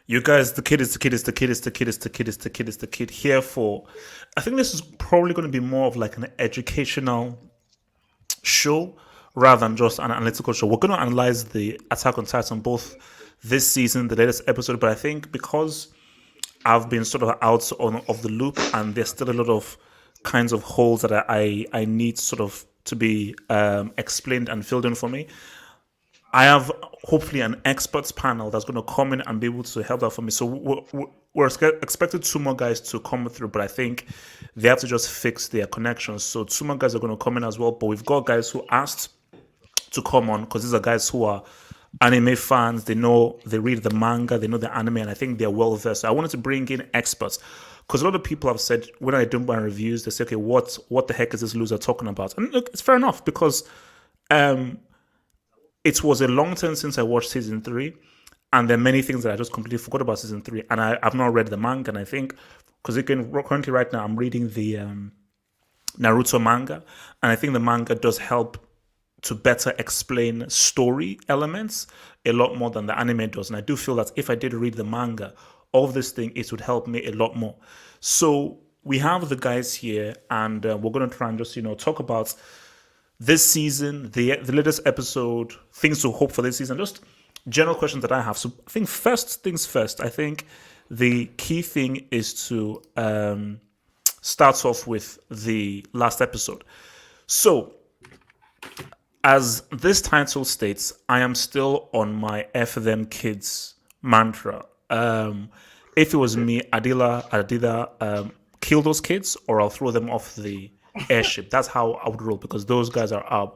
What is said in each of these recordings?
You guys, the kid is the kid is the kid is the kid is the kid is the kid is the kid here for. I think this is probably going to be more of like an educational show rather than just an analytical show. We're going to analyze the Attack on Titan both this season, the latest episode, but I think because I've been sort of out of the loop and there's still a lot of kinds of holes that I need sort of to be explained and filled in for me. I have hopefully an experts panel that's going to come in and be able to help that for me. So we're expected two more guys to come through, but I think they have to just fix their connections. So two more guys are going to come in as well. But we've got guys who asked to come on because these are guys who are anime fans. They know, they read the manga, they know the anime, and I think they're well versed. So I wanted to bring in experts because a lot of people have said when I do my reviews, they say, "Okay, what the heck is this loser talking about?" And look, it's fair enough because it was a long time since I watched season 3, and there are many things that I just completely forgot about season 3, and I've not read the manga. And I think because currently right now I'm reading the Naruto manga, and I think the manga does help to better explain story elements a lot more than the anime does. And I do feel that if I did read the manga of this thing, it would help me a lot more. So we have the guys here, and we're going to try and just talk about this season, the latest episode, things to hope for this season, just general questions that I have. So I think first things first, I think the key thing is to start off with the last episode. So as this title states, I am still on my F them kids mantra. If it was me, I'd either kill those kids or I'll throw them off the airship. That's how I would roll because those guys are a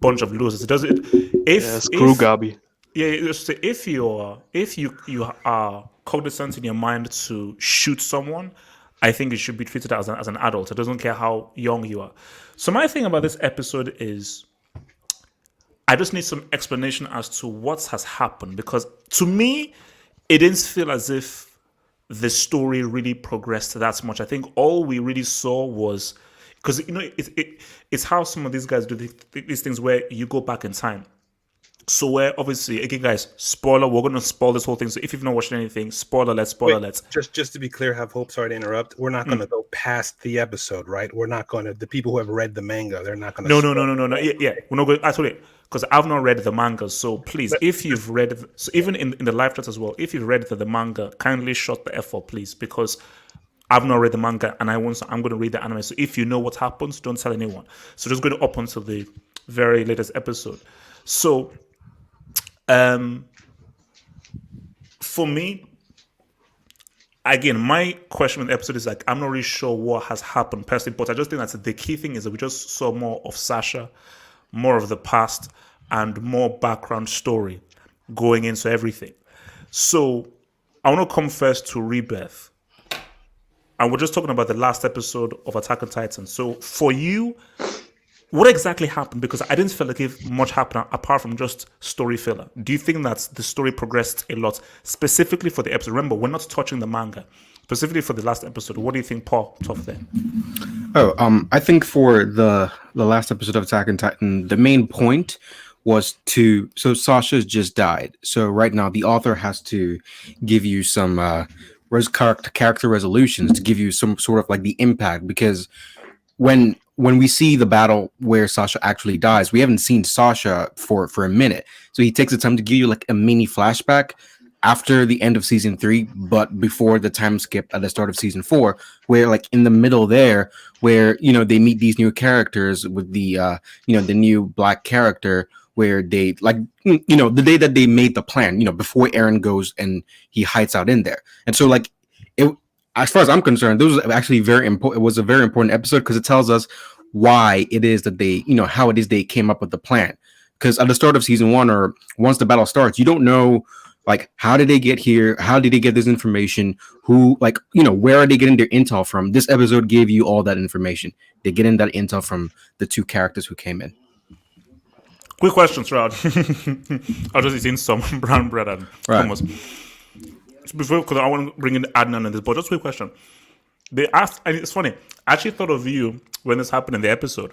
bunch of losers. It doesn't. Screw Gabi. Yeah, if you are cognizant in your mind to shoot someone, I think it should be treated as an adult. It doesn't care how young you are. So my thing about this episode is, I just need some explanation as to what has happened because to me, it didn't feel as if the story really progressed that much. I think all we really saw was because it's how some of these guys do these things where you go back in time. So where obviously again, guys, spoiler, we're gonna spoil this whole thing. So if you've not watched anything, spoiler alert. Just to be clear, have hope. Sorry to interrupt. We're not gonna go past the episode, right? We're not gonna. The people who have read the manga, they're not gonna. No. Yeah, we're not going. Actually, because I've not read the manga, so please, if you've read, so even in the live chat as well, if you've read the manga, kindly shut the F up, please, because I've not read the manga and I'm going to read the anime. So if you know what happens, don't tell anyone. So just go up until the very latest episode. So, for me, again, my question with the episode is like, I'm not really sure what has happened personally, but I just think that the key thing is that we just saw more of Sasha, more of the past, and more background story going into everything. So I want to come first to Rebirth. And we're just talking about the last episode of Attack on Titan. So for you, what exactly happened? Because I didn't feel like if much happened apart from just story filler. Do you think that the story progressed a lot, specifically for the episode? Remember, we're not touching the manga. Specifically for the last episode, what do you think popped off there? I think for the last episode of Attack on Titan, the main point was so Sasha's just died. So right now, the author has to give you some character resolutions to give you some sort of like the impact, because when we see the battle where Sasha actually dies, we haven't seen Sasha for a minute. So he takes the time to give you like a mini flashback after the end of season 3, but before the time skip at the start of season 4, where like in the middle there, where they meet these new characters with the the new black character, where they the day that they made the plan, before Eren goes and he hides out in there. And so like as far as I'm concerned, this was actually very important. It was a very important episode because it tells us why it is that they, how it is they came up with the plan. Because at the start of season 1, or once the battle starts, you don't know like how did they get here? How did they get this information? Who, where are they getting their intel from? This episode gave you all that information. They're getting that intel from the two characters who came in. Quick questions, Rod. I was just eating some brown bread and hummus. Before, because I want to bring in Adnan in this, but just a quick question. They asked, and it's funny, I actually thought of you when this happened in the episode.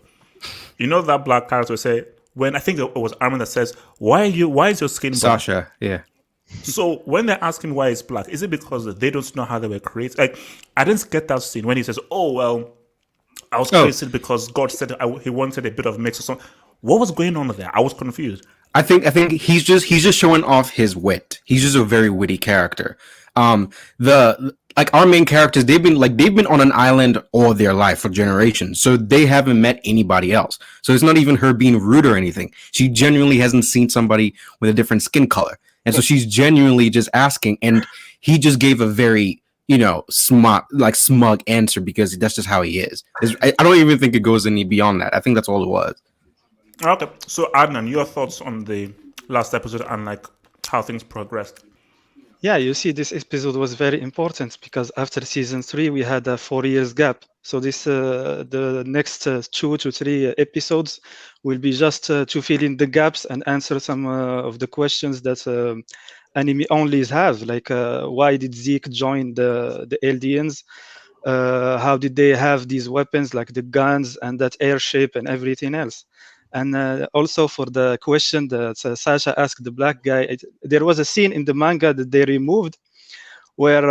That black character say, when I think it was Armin that says, why is your skin black? Sasha, yeah. So when they ask him why he's black, is it because they don't know how they were created? Like, I didn't get that scene when he says, "Oh well, I was Oh, created because God said he wanted a bit of mix or something." What was going on there? I was confused. I think he's just showing off his wit. He's just a very witty character. The like our main characters, they've been on an island all their life for generations, so they haven't met anybody else. So it's not even her being rude or anything. She genuinely hasn't seen somebody with a different skin color, and so she's genuinely just asking. And he just gave a very smug answer because that's just how he is. I don't even think it goes any beyond that. I think that's all it was. Okay, so Adnan, your thoughts on the last episode and like how things progressed? Yeah, you see, this episode was very important because after season 3, we had a 4 years gap. So the next 2 to 3 episodes will be just to fill in the gaps and answer some of the questions that anime onlys have, like why did Zeke join the Eldians? How did they have these weapons, like the guns and that airship and everything else? And also for the question that Sasha asked the black guy, there was a scene in the manga that they removed where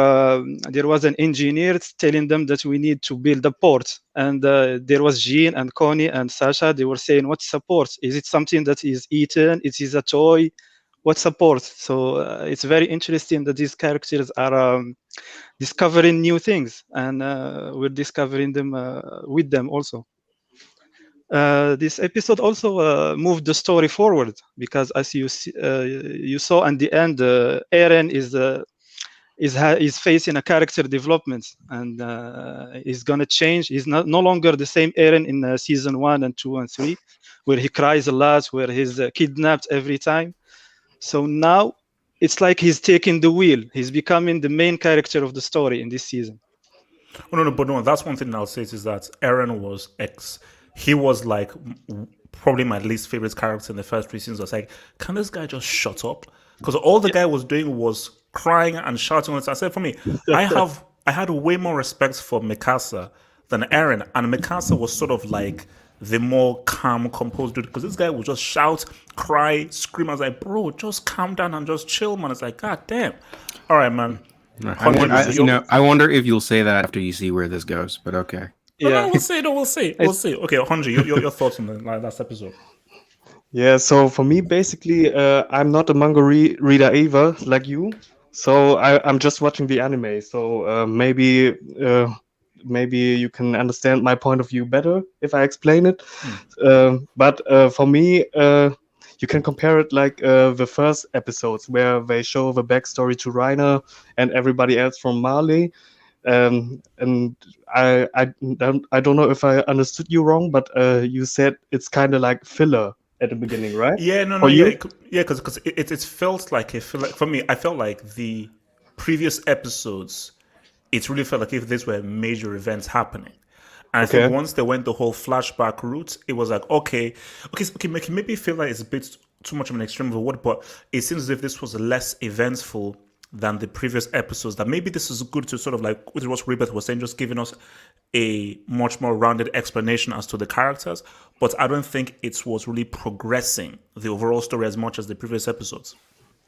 there was an engineer telling them that we need to build a port. And there was Jean and Connie and Sasha. They were saying, what's a port? Is it something that is eaten? It is a toy? What's a port? So it's very interesting that these characters are discovering new things, and we're discovering them with them also. This episode also moved the story forward because, as you saw at the end, Eren is facing a character development, and he's gonna change. He's no longer the same Eren in season 1 and 2 and 3, where he cries a lot, where he's kidnapped every time. So now it's like he's taking the wheel. He's becoming the main character of the story in this season. Oh, no, but no, that's one thing I'll say is that Eren was he was like probably my least favorite character in the first 3 seasons. I was like, can this guy just shut up? Because all the guy was doing was crying and shouting. I said, for me, I had way more respect for Mikasa than Eren, and Mikasa was sort of like the more calm, composed dude. Because this guy would just shout, cry, scream. I was like, bro, just calm down and just chill, man. It's like, god damn. All right, man. I wonder if you'll say that after you see where this goes, but okay. Yeah, no, we'll see. No, we'll see. We'll see. Okay, Honji, your thoughts on the last episode? Yeah, so for me, basically, I'm not a manga reader either, like you. So I'm just watching the anime. So maybe you can understand my point of view better if I explain it. But for me, you can compare it like the first episodes where they show the backstory to Reiner and everybody else from Marley. And I don't know if I understood you wrong, but you said it's kind of like filler at the beginning, right? Yeah, no, because it felt like for me, I felt like the previous episodes, it really felt like if these were major events happening. And I think once they went the whole flashback route, it was like, okay, maybe feel like it's a bit too much of an extreme of a word, but it seems as if this was less eventful than the previous episodes. That maybe this is good to sort of like what Rebeth was saying, just giving us a much more rounded explanation as to the characters. But I don't think it was really progressing the overall story as much as the previous episodes.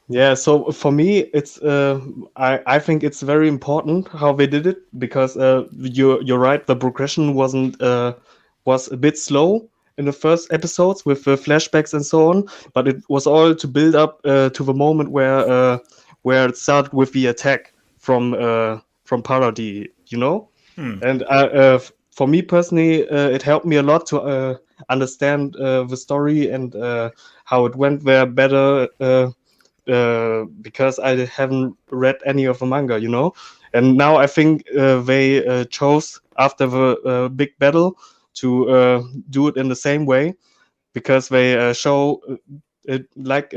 Yeah, so for me, it's I think it's very important how they did it because you're right, the progression was a bit slow in the first episodes with flashbacks and so on, but it was all to build up to the moment where it started with the attack from Paradis, you know. And for me personally, it helped me a lot to understand the story and how it went there better. Because I haven't read any of the manga, you know, and now I think they chose after the big battle to do it in the same way because they show it like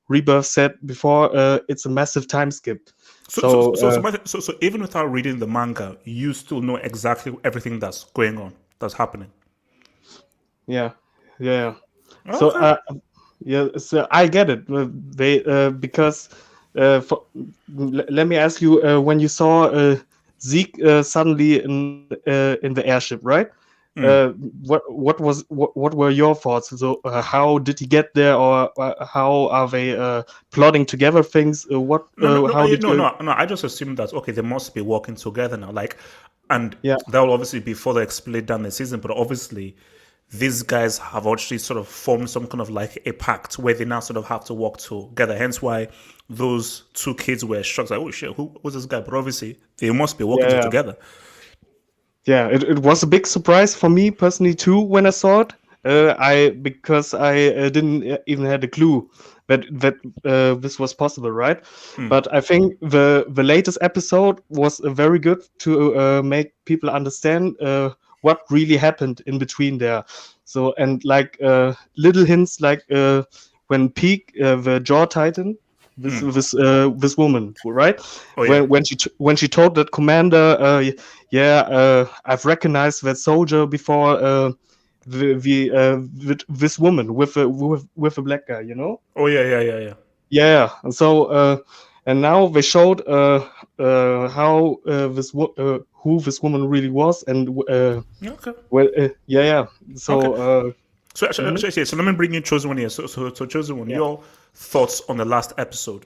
Rebirth said before. It's a massive time skip. So even without reading the manga, you still know exactly everything that's going on, that's happening. Yeah. Okay. So yeah, so I get it. They because let me ask you: when you saw Zeke suddenly in the airship, right? What were your thoughts? So how did he get there, or how are they plotting together things? How did you? No. I just assumed that okay, they must be working together now. Like, and Yeah. that will obviously be further explained down the season. But obviously, these guys have actually sort of formed some kind of like a pact where they now sort of have to work together. Hence why those two kids were shocked. Like, oh shit, who's this guy? But obviously, they must be working Yeah. together. Yeah, it was a big surprise for me personally too when I saw it. Because I didn't even had a clue that this was possible, right? But I think the latest episode was very good to make people understand what really happened in between there. So and like little hints like when Peak the Jaw Titan. This woman, right? Oh, yeah. When she told that commander, I've recognized that soldier before. This woman with a black guy, you know. Oh yeah. Yeah, and so and now they showed how who this woman really was, and Okay. well, yeah. So So so let me bring in Chosen One here. So Chosen One, your thoughts on the last episode?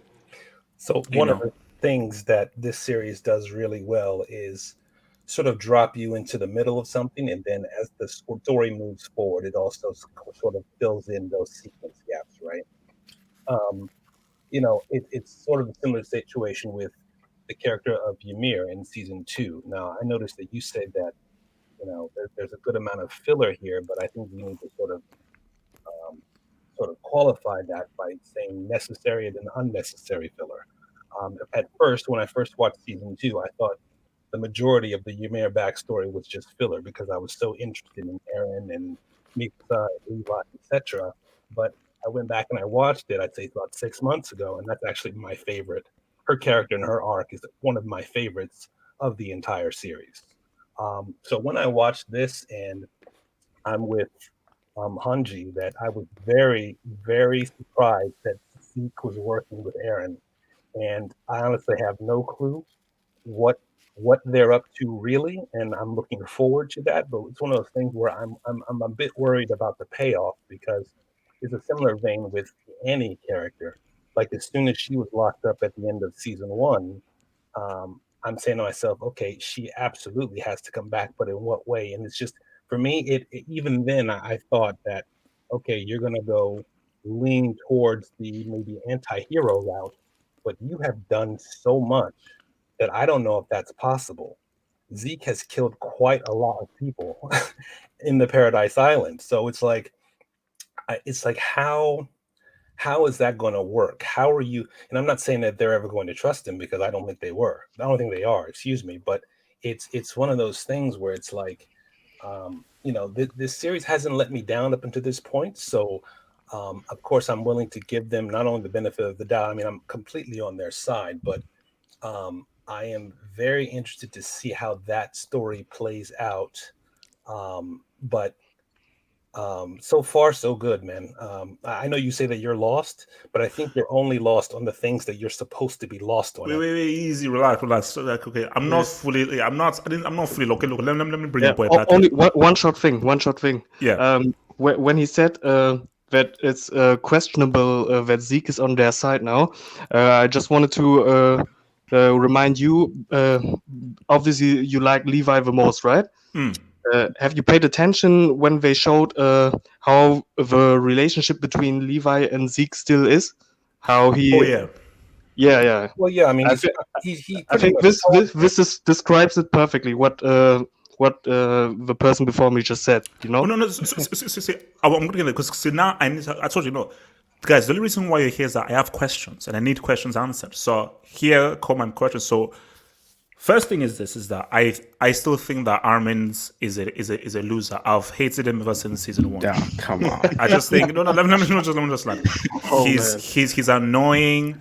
So one of the things that this series does really well is sort of drop you into the middle of something, and then as the story moves forward, it also sort of fills in those sequence gaps, right? It's sort of a similar situation with the character of Ymir in season 2. Now, I noticed that you said that there's a good amount of filler here, but I think we need to sort of qualify that by saying necessary and unnecessary filler. At first, when I first watched season 2, I thought the majority of the Ymir backstory was just filler because I was so interested in Eren and Miksa, Levi, etc. But I went back and I watched it, I'd say about 6 months ago, and that's actually my favorite. Her character and her arc is one of my favorites of the entire series. So when I watched this, and I'm with Hanji, that I was very, very surprised that Zeke was working with Eren, and I honestly have no clue what they're up to really, and I'm looking forward to that. But it's one of those things where I'm a bit worried about the payoff, because it's a similar vein with the Annie character. Like as soon as she was locked up at the end of season 1, I'm saying to myself, okay, she absolutely has to come back, but in what way? And it's just, for me, it even then I thought that, okay, you're gonna go lean towards the maybe anti-hero route, but you have done so much that I don't know if that's possible. Zeke has killed quite a lot of people in the Paradise Island, so it's like how is that going to work? How are you? And I'm not saying that they're ever going to trust him, because I don't think they were. I don't think they are. Excuse me, but it's one of those things where it's like, this series hasn't let me down up until this point. So, of course, I'm willing to give them not only the benefit of the doubt. I mean, I'm completely on their side, but I am very interested to see how that story plays out. But so far, so good, man. I know you say that you're lost, but I think you're only lost on the things that you're supposed to be lost on. Wait, easy, relax. So, like, okay, I'm not fully. I'm not fully. Okay, look, let me bring your boy back. Only one short thing. Yeah. When he said that it's questionable that Zeke is on their side now, I just wanted to remind you. Obviously, you like Levi the most, right? Have you paid attention when they showed how the relationship between Levi and Zeke still is? How he? Oh yeah. Yeah. Well, yeah. I mean, I think this describes it perfectly. What the person before me just said. You know? Oh, no. See, I'm going to get it because now I told you, guys. The only reason why you're here is that I have questions and I need questions answered. So here come my questions. So. First thing is that I still think that Armin's is a loser. I've hated him ever since season 1. Yeah, come on. I just think let me just like he's annoying.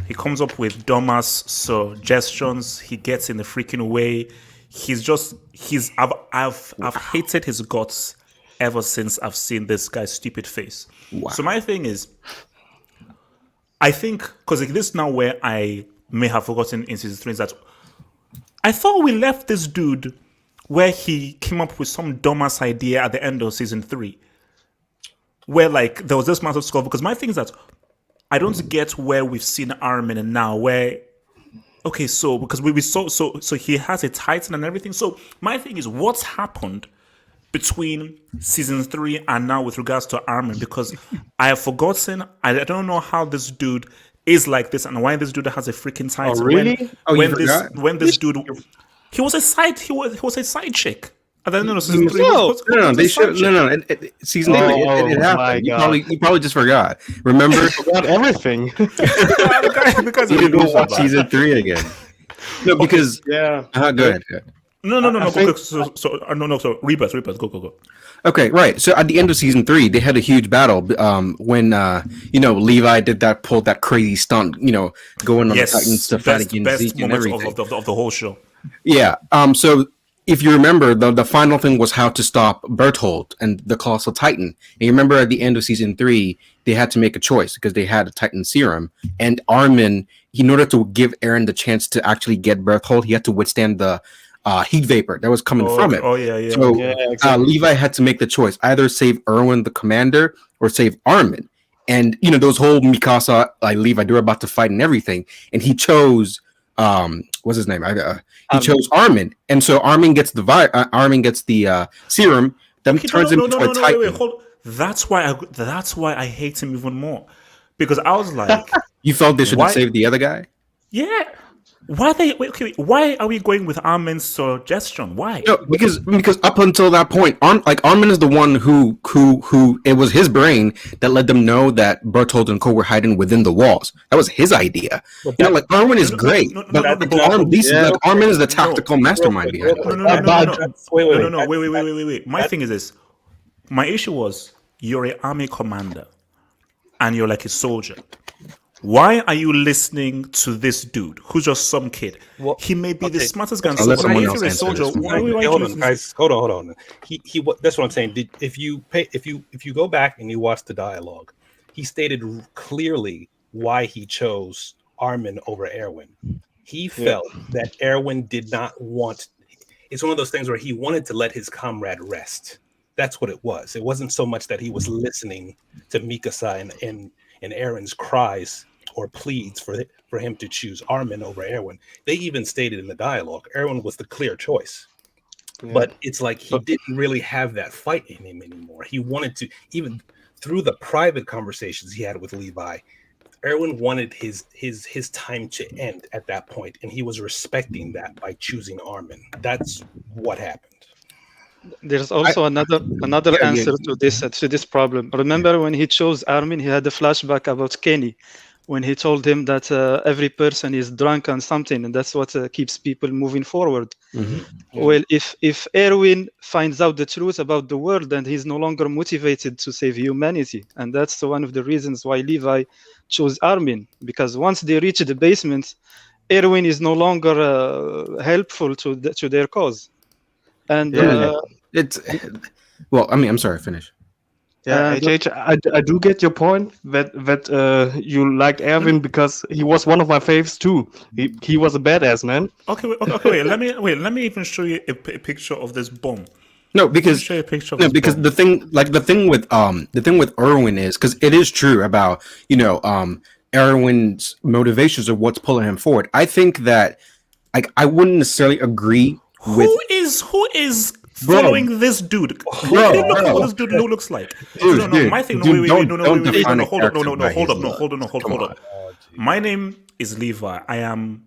He comes up with dumbass suggestions. He gets in the freaking way. I've hated his guts ever since I've seen this guy's stupid face. Wow. So my thing is, I think because this is now where I may have forgotten in season 3 is that I thought we left this dude where he came up with some dumbass idea at the end of season 3, where like there was this massive score. Because my thing is that I don't get where we've seen Armin and now where. Okay, so because we saw so he has a Titan and everything. So my thing is, what's happened between season 3 and now with regards to Armin? Because I have forgotten. I don't know how this dude is like this and why this dude has a freaking Titan. Oh, really? When this dude, he was a side chick. At the end of season 3, season 3, it happened. You probably just forgot. Remember? Forgot everything. because you didn't watch season 3 again. No, because go ahead. No. So Rebirth, go. Okay, right. So at the end of season 3, they had a huge battle. When Levi pulled that crazy stunt. Going on the Titans to fight against Zeke and everything of the whole show. Yeah. So if you remember, the final thing was how to stop Berthold and the Colossal Titan. And you remember at the end of season 3, they had to make a choice because they had a Titan serum. And Armin, in order to give Eren the chance to actually get Berthold, he had to withstand the heat vapor that was coming from it. Oh, yeah. So exactly. Levi had to make the choice, either save Erwin, the commander, or save Armin. And, those whole Mikasa, like Levi, they were about to fight and everything. And he chose... what's his name? He chose Armin, and so Armin gets the serum that turns him into a Titan. Wait, hold. That's why I hate him even more, because I was like, you felt they should have saved the other guy. Yeah. Why are we going with Armin's suggestion? Why? No, because up until that point, Armin is the one who it was his brain that let them know that Berthold and Co were hiding within the walls. That was his idea. Armin is great, but Armin is the tactical mastermind behind it. Wait. My thing is this. My issue was you're an army commander, and you're like a soldier. Why are you listening to this dude who's just some kid? Well, he may be the smartest guy. Hold on, guys. Hold on. He. That's what I'm saying. If you go back and you watch the dialogue, he stated clearly why he chose Armin over Erwin. He felt that Erwin did not want. It's one of those things where he wanted to let his comrade rest. That's what it was. It wasn't so much that he was listening to Mikasa and Eren's cries or pleads for him to choose Armin over Erwin. They even stated in the dialogue, Erwin was the clear choice. Yeah. But it's like he didn't really have that fight in him anymore. He wanted to, even through the private conversations he had with Levi, Erwin wanted his time to end at that point, and he was respecting that by choosing Armin. That's what happened. There's also another answer to this problem. Remember when he chose Armin, he had a flashback about Kenny, when he told him that every person is drunk on something, and that's what keeps people moving forward. Mm-hmm. Well, if Erwin finds out the truth about the world, then he's no longer motivated to save humanity, and that's one of the reasons why Levi chose Armin, because once they reach the basement, Erwin is no longer helpful to their cause. And I'm sorry, finish. Yeah, I do get your point that you liked Erwin because he was one of my faves too. He was a badass, man. Okay, wait. Let me even show you a picture of this bomb. No, because the thing with Erwin is, because it is true about Erwin's motivations of what's pulling him forward. I think that I wouldn't necessarily agree with who is following this dude. Look at what this dude looks like. Hold up. My name is Levi. I am.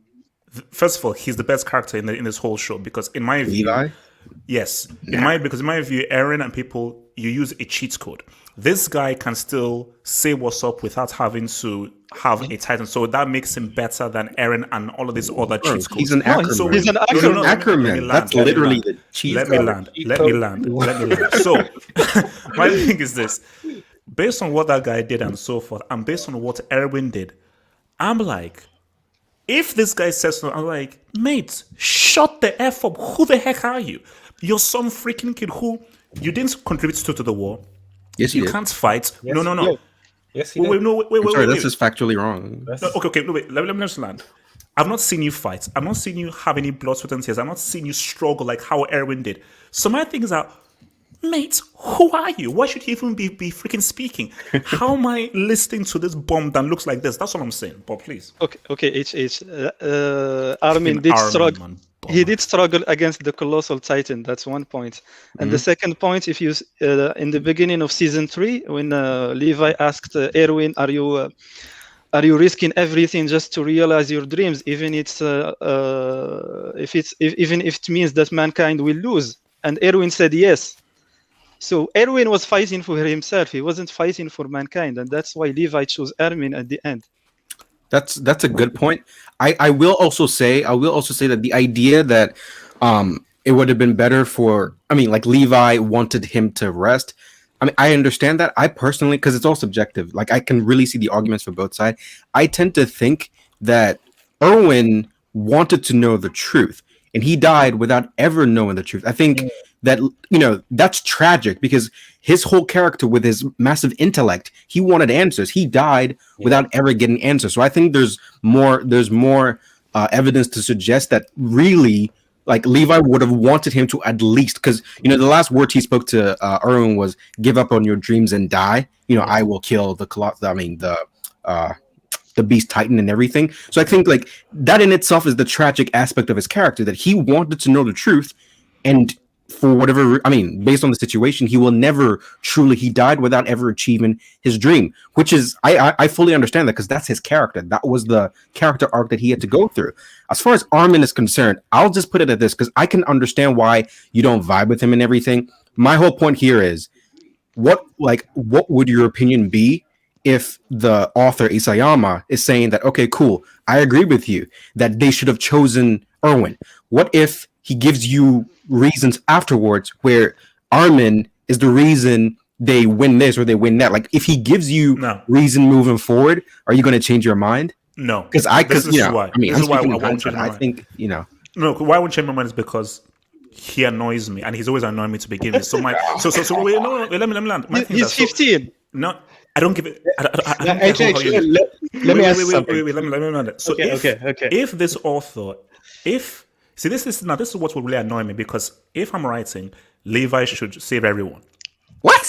First of all, he's the best character in this whole show, because in my view, Levi? Yes, in my view, Eren and people, you use a cheat code. This guy can still say what's up without having to have a Titan, so that makes him better than Eren and all of these other cheat codes. He's an Ackerman. He's an Ackerman. That's literally the cheat code. Let me land. So, my thing is this: based on what that guy did and so forth, and based on what Erwin did, I'm like, if this guy says something, I'm like, mate, shut the F up. Who the heck are you? You're some freaking kid who you didn't contribute to the war. Yes, you did. Can't fight. Yes, no. Yes, he did. Wait, that's just factually wrong. Okay, no, wait. Let me just land. I've not seen you fight. I've not seen you have any blood, sweat, and tears. I've not seen you struggle like how Eren did. So my thing is that, mate, who are you? Why should you even be freaking speaking? How am I listening to this bomb that looks like this? That's what I'm saying. But please. Okay, Armin did struggle. Man. He did struggle against the colossal titan. That's one point. And the second point, if you in the beginning of season 3, when Levi asked Erwin, "Are you risking everything just to realize your dreams, even if it means that mankind will lose?" And Erwin said yes. So Erwin was fighting for himself. He wasn't fighting for mankind, and that's why Levi chose Armin at the end. That's a good point. I will also say that the idea that it would have been better for, I mean, like Levi wanted him to rest. I mean, I understand that. I personally, because it's all subjective, like I can really see the arguments for both sides. I tend to think that Erwin wanted to know the truth, and he died without ever knowing the truth. I think that, you know, that's tragic because his whole character with his massive intellect, he wanted answers. He died without ever getting answers. So I think there's more evidence to suggest that really, like, Levi would have wanted him to at least, because, you know, the last words he spoke to Erwin was, "Give up on your dreams and die. You know, I will kill the Beast Titan and everything." So I think like that in itself is the tragic aspect of his character, that he wanted to know the truth, and for whatever, I mean, based on the situation, he will never truly, he died without ever achieving his dream, which is, I fully understand that because that's his character. That was the character arc that he had to go through. As far as Armin is concerned, I'll just put it at this, because I can understand why you don't vibe with him and everything. My whole point here is, what would your opinion be if the author Isayama is saying that, okay, cool, I agree with you that they should have chosen Erwin. What if he gives you reasons afterwards where Armin is the reason they win this or they win that? Like, if he gives you reason moving forward, are you going to change your mind? No, because you know, why. I mean, this is why I won't change my I mind. think, you know, no, why I won't change my mind is because he annoys me, and he's always annoying me to begin with. So wait, no, let me land. My thing He's 15. No, I don't give it. Let me ask something. Let me land it. So okay. If this author, this is what will really annoy me, because if I'm writing, Levi should save everyone. What?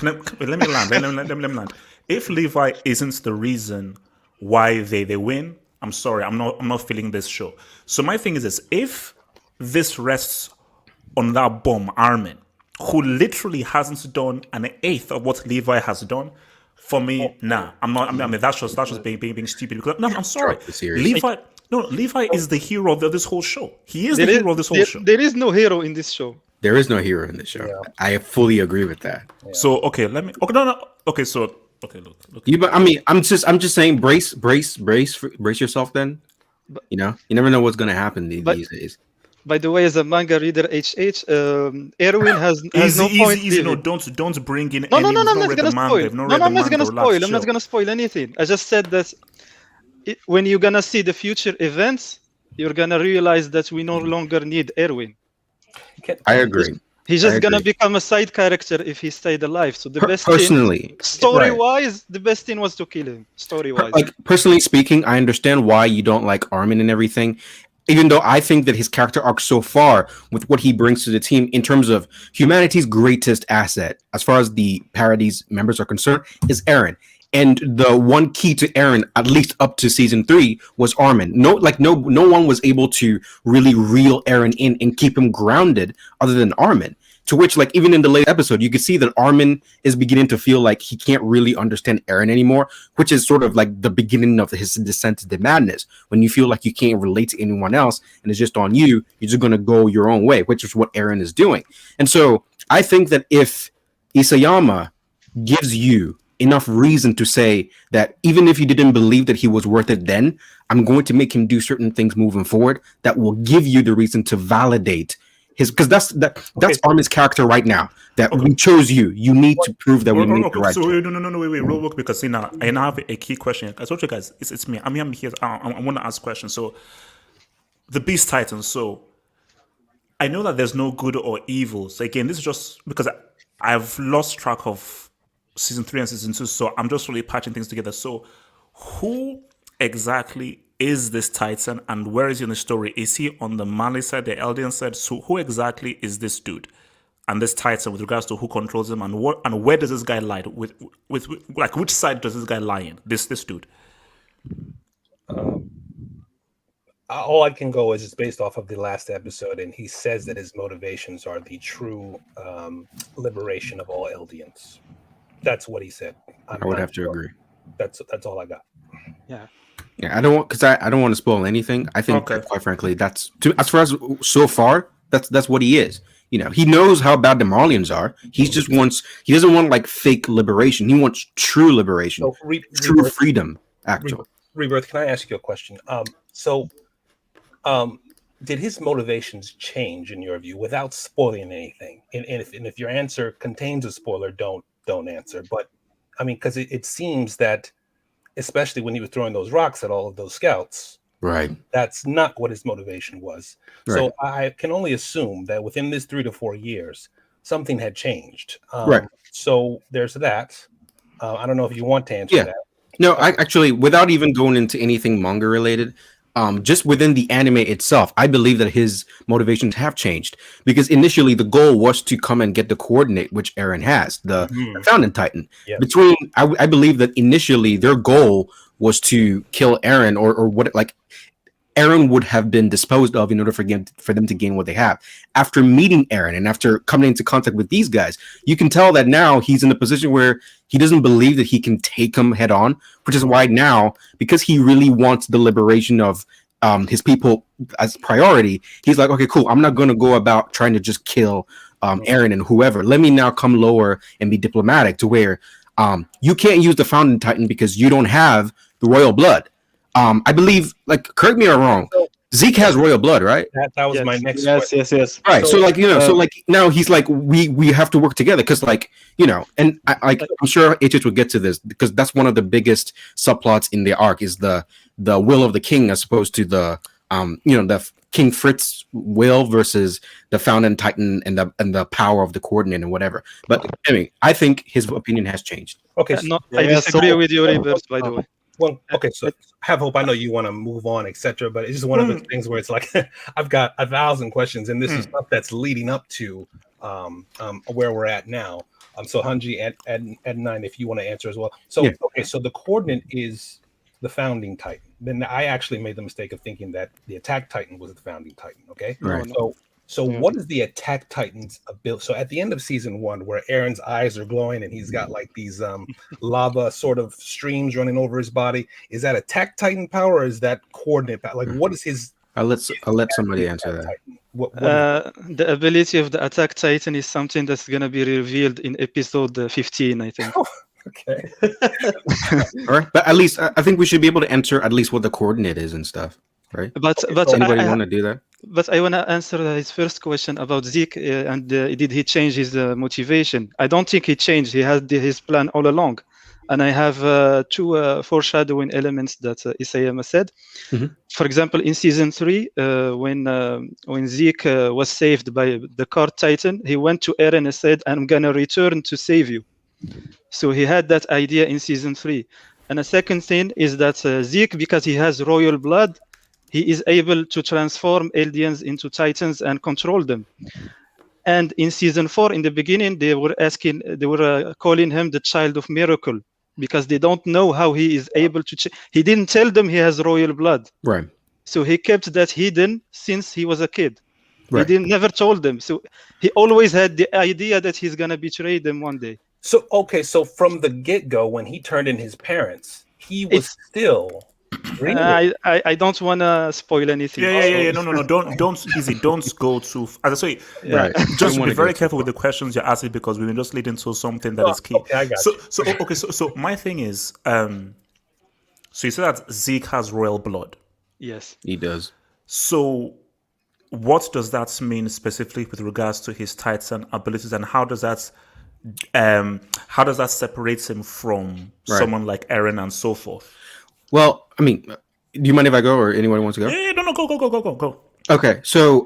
Let me land. If Levi isn't the reason why they win, I'm sorry, I'm not feeling this show. So my thing is this: if this rests on that bomb, Armin, who literally hasn't done an eighth of what Levi has done, for me, nah, I'm not. I mean, that's just being stupid. Because no, I'm sorry, Levi is the hero of this whole show. He is the hero of this whole show. There is no hero in this show. There is no hero in this show. Yeah. I fully agree with that. Yeah. So okay, let me. Okay, no. Okay, so okay, look. I mean, I'm just saying, brace yourself. Then, you know, you never know what's gonna happen these days. By the way, as a manga reader, Erwin has no point. Easy. No, don't bring in. No, I'm not gonna spoil. I'm not gonna spoil anything. I just said that when you're gonna see the future events, you're gonna realize that we no longer need Erwin. I agree. He's just gonna become a side character if he stayed alive. So the best personally, thing, story-wise, the best thing was to kill him. Story-wise, like personally speaking, I understand why you don't like Armin and everything. Even though I think that his character arc so far, with what he brings to the team in terms of humanity's greatest asset, as far as the Paradise members are concerned, is Eren. And the one key to Eren, at least up to season 3, was Armin. No one was able to really reel Eren in and keep him grounded other than Armin. To which, like, even in the late episode, you can see that Armin is beginning to feel like he can't really understand Eren anymore, which is sort of like the beginning of his descent into madness. When you feel like you can't relate to anyone else and it's just on you, you're just going to go your own way, which is what Eren is doing. And so I think that if Isayama gives you enough reason to say that even if you didn't believe that he was worth it then, I'm going to make him do certain things moving forward that will give you the reason to validate his, because that's Armin's character right now. That we chose you. You need to prove that we made the right. So wait, real quick, because I have a key question. I told you guys, it's me. I'm here. I want to ask questions. So the Beast Titan. So I know that there's no good or evil. So again, this is just because I've lost track of season 3 and season 2. So I'm just really patching things together. So who exactly is this Titan, and where is he in the story? Is he on the Mali side, the Eldian side? So who exactly is this dude and this Titan with regards to who controls him, and where does this guy lie with like which side does this guy lie in? This dude. All I can go is it's based off of the last episode, and he says that his motivations are the true liberation of all Eldians. That's what he said. I would have to agree. That's all I got. Yeah. Yeah, I don't want to spoil anything. I think, quite frankly, that's as far as so far. That's what he is. You know, he knows how bad the Marlians are. He doesn't want like fake liberation. He wants true liberation, So, true freedom. Actual Rebirth. Can I ask you a question? Did his motivations change in your view without spoiling anything? And if your answer contains a spoiler, don't answer. But I mean, because it seems that, especially when he was throwing those rocks at all of those scouts, right? That's not what his motivation was. Right. So I can only assume that within this 3 to 4 years, something had changed. Right. So there's that. I don't know if you want to answer that. No, I actually, without even going into anything manga related, just within the anime itself, I believe that his motivations have changed, because initially the goal was to come and get the coordinate, which Eren has, the Fountain Titan. Yes. I believe that initially their goal was to kill Eren, or what, like Eren would have been disposed of in order for them to gain what they have. After meeting Eren and after coming into contact with these guys, you can tell that now he's in a position where he doesn't believe that he can take them head on, which is why now, because he really wants the liberation of his people as priority, he's like, okay, cool, I'm not going to go about trying to just kill Eren and whoever. Let me now come lower and be diplomatic to where you can't use the Fountain Titan because you don't have the royal blood. I believe, like, correct me if I'm wrong, Zeke has royal blood, right? That was my next question. Yes. Right. So like, so like now he's like, we have to work together, because like, and I'm sure HH will get to this, because that's one of the biggest subplots in the arc is the will of the king as opposed to the the King Fritz will versus the Fountain Titan and the power of the coordinate and whatever. But I mean, I think his opinion has changed. Okay. I disagree with you, Rebirth, by the way. Well, okay, so have hope. I know you want to move on, etc., but it's just one of those things where it's like I've got 1,000 questions, and this is stuff that's leading up to where we're at now. So Hanji and 9, if you want to answer as well. So okay, so the coordinate is the founding Titan. Then I actually made the mistake of thinking that the attack Titan was the founding Titan. Okay, right. So what is the attack Titan's ability? So at the end of season 1, where Eren's eyes are glowing and he's got like these lava sort of streams running over his body, is that attack Titan power, or is that coordinate power? Like, what is his? I'll let somebody answer that. What The ability of the attack Titan is something that's gonna be revealed in episode 15, I think. Okay. All right, but at least I think we should be able to answer at least what the coordinate is and stuff, right? But Anybody want to do that? But I want to answer his first question about Zeke and did he change his motivation? I don't think he changed. He had his plan all along. And I have two foreshadowing elements that Isayama said. For example, in season 3, when Zeke was saved by the card Titan, he went to Eren and said, I'm going to return to save you. So he had that idea in season 3. And a second thing is that Zeke, because he has royal blood, he is able to transform Eldians into Titans and control them. And in season 4, in the beginning, they were calling him the Child of Miracle, because they don't know how he is able to. He didn't tell them he has royal blood, right? So he kept that hidden since he was a kid. Right. He never told them. So he always had the idea that he's gonna betray them one day. So okay, so from the get-go, when he turned in his parents, he was still. I don't want to spoil anything. Yeah. No. Don't go too. As I say, right. Just be very careful with the questions you're asking, because we will just lead into something that is key. Okay, I got you. So my thing is, so you said that Zeke has royal blood. Yes, he does. So, what does that mean specifically with regards to his Titan abilities, and how does that separate him from someone like Eren and so forth? Well, I mean, do you mind if I go, or anyone wants to go? Yeah, no, go. Okay, so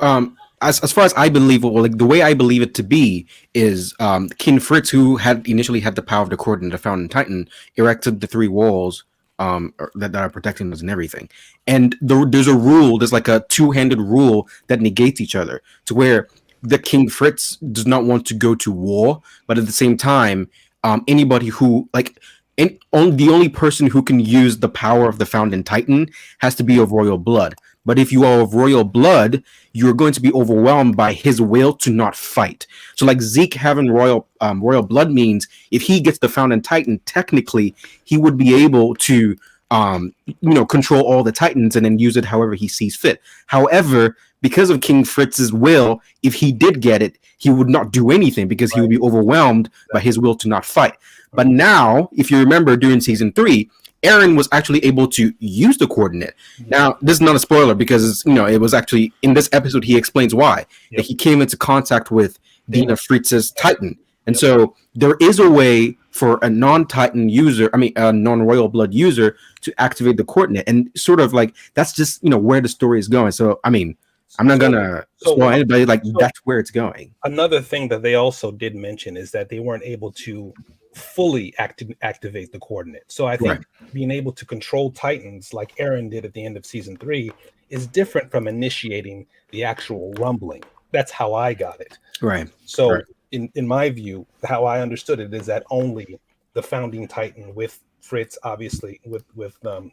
as far as I believe, the way I believe it to be is King Fritz, who had initially had the power of the coordinate, the Fountain Titan, erected the 3 walls that are protecting us and everything. And there's a rule, there's like a two-handed rule that negates each other, to where the King Fritz does not want to go to war, but at the same time, anybody who the only person who can use the power of the Founding Titan has to be of royal blood. But if you are of royal blood, you're going to be overwhelmed by his will to not fight. So, like Zeke having royal blood means if he gets the Founding Titan, technically he would be able to control all the Titans and then use it however he sees fit. However, because of King Fritz's will, if he did get it, he would not do anything because he would be overwhelmed by his will to not fight. But now, if you remember during season 3, Eren was actually able to use the coordinate. Now, this is not a spoiler because it was actually in this episode he explains why. That he came into contact with Dina Fritz's Titan. And so there is a way for a non-Titan user, a non-royal blood user to activate the coordinate. And sort of like that's just where the story is going. So I'm not gonna spoil anybody. That's where it's going. Another thing that they also did mention is that they weren't able to fully activate the coordinate. So I think being able to control Titans like Eren did at the end of season 3 is different from initiating the actual rumbling. That's how I got it. Right. So in my view, how I understood it is that only the Founding Titan with Fritz, obviously, with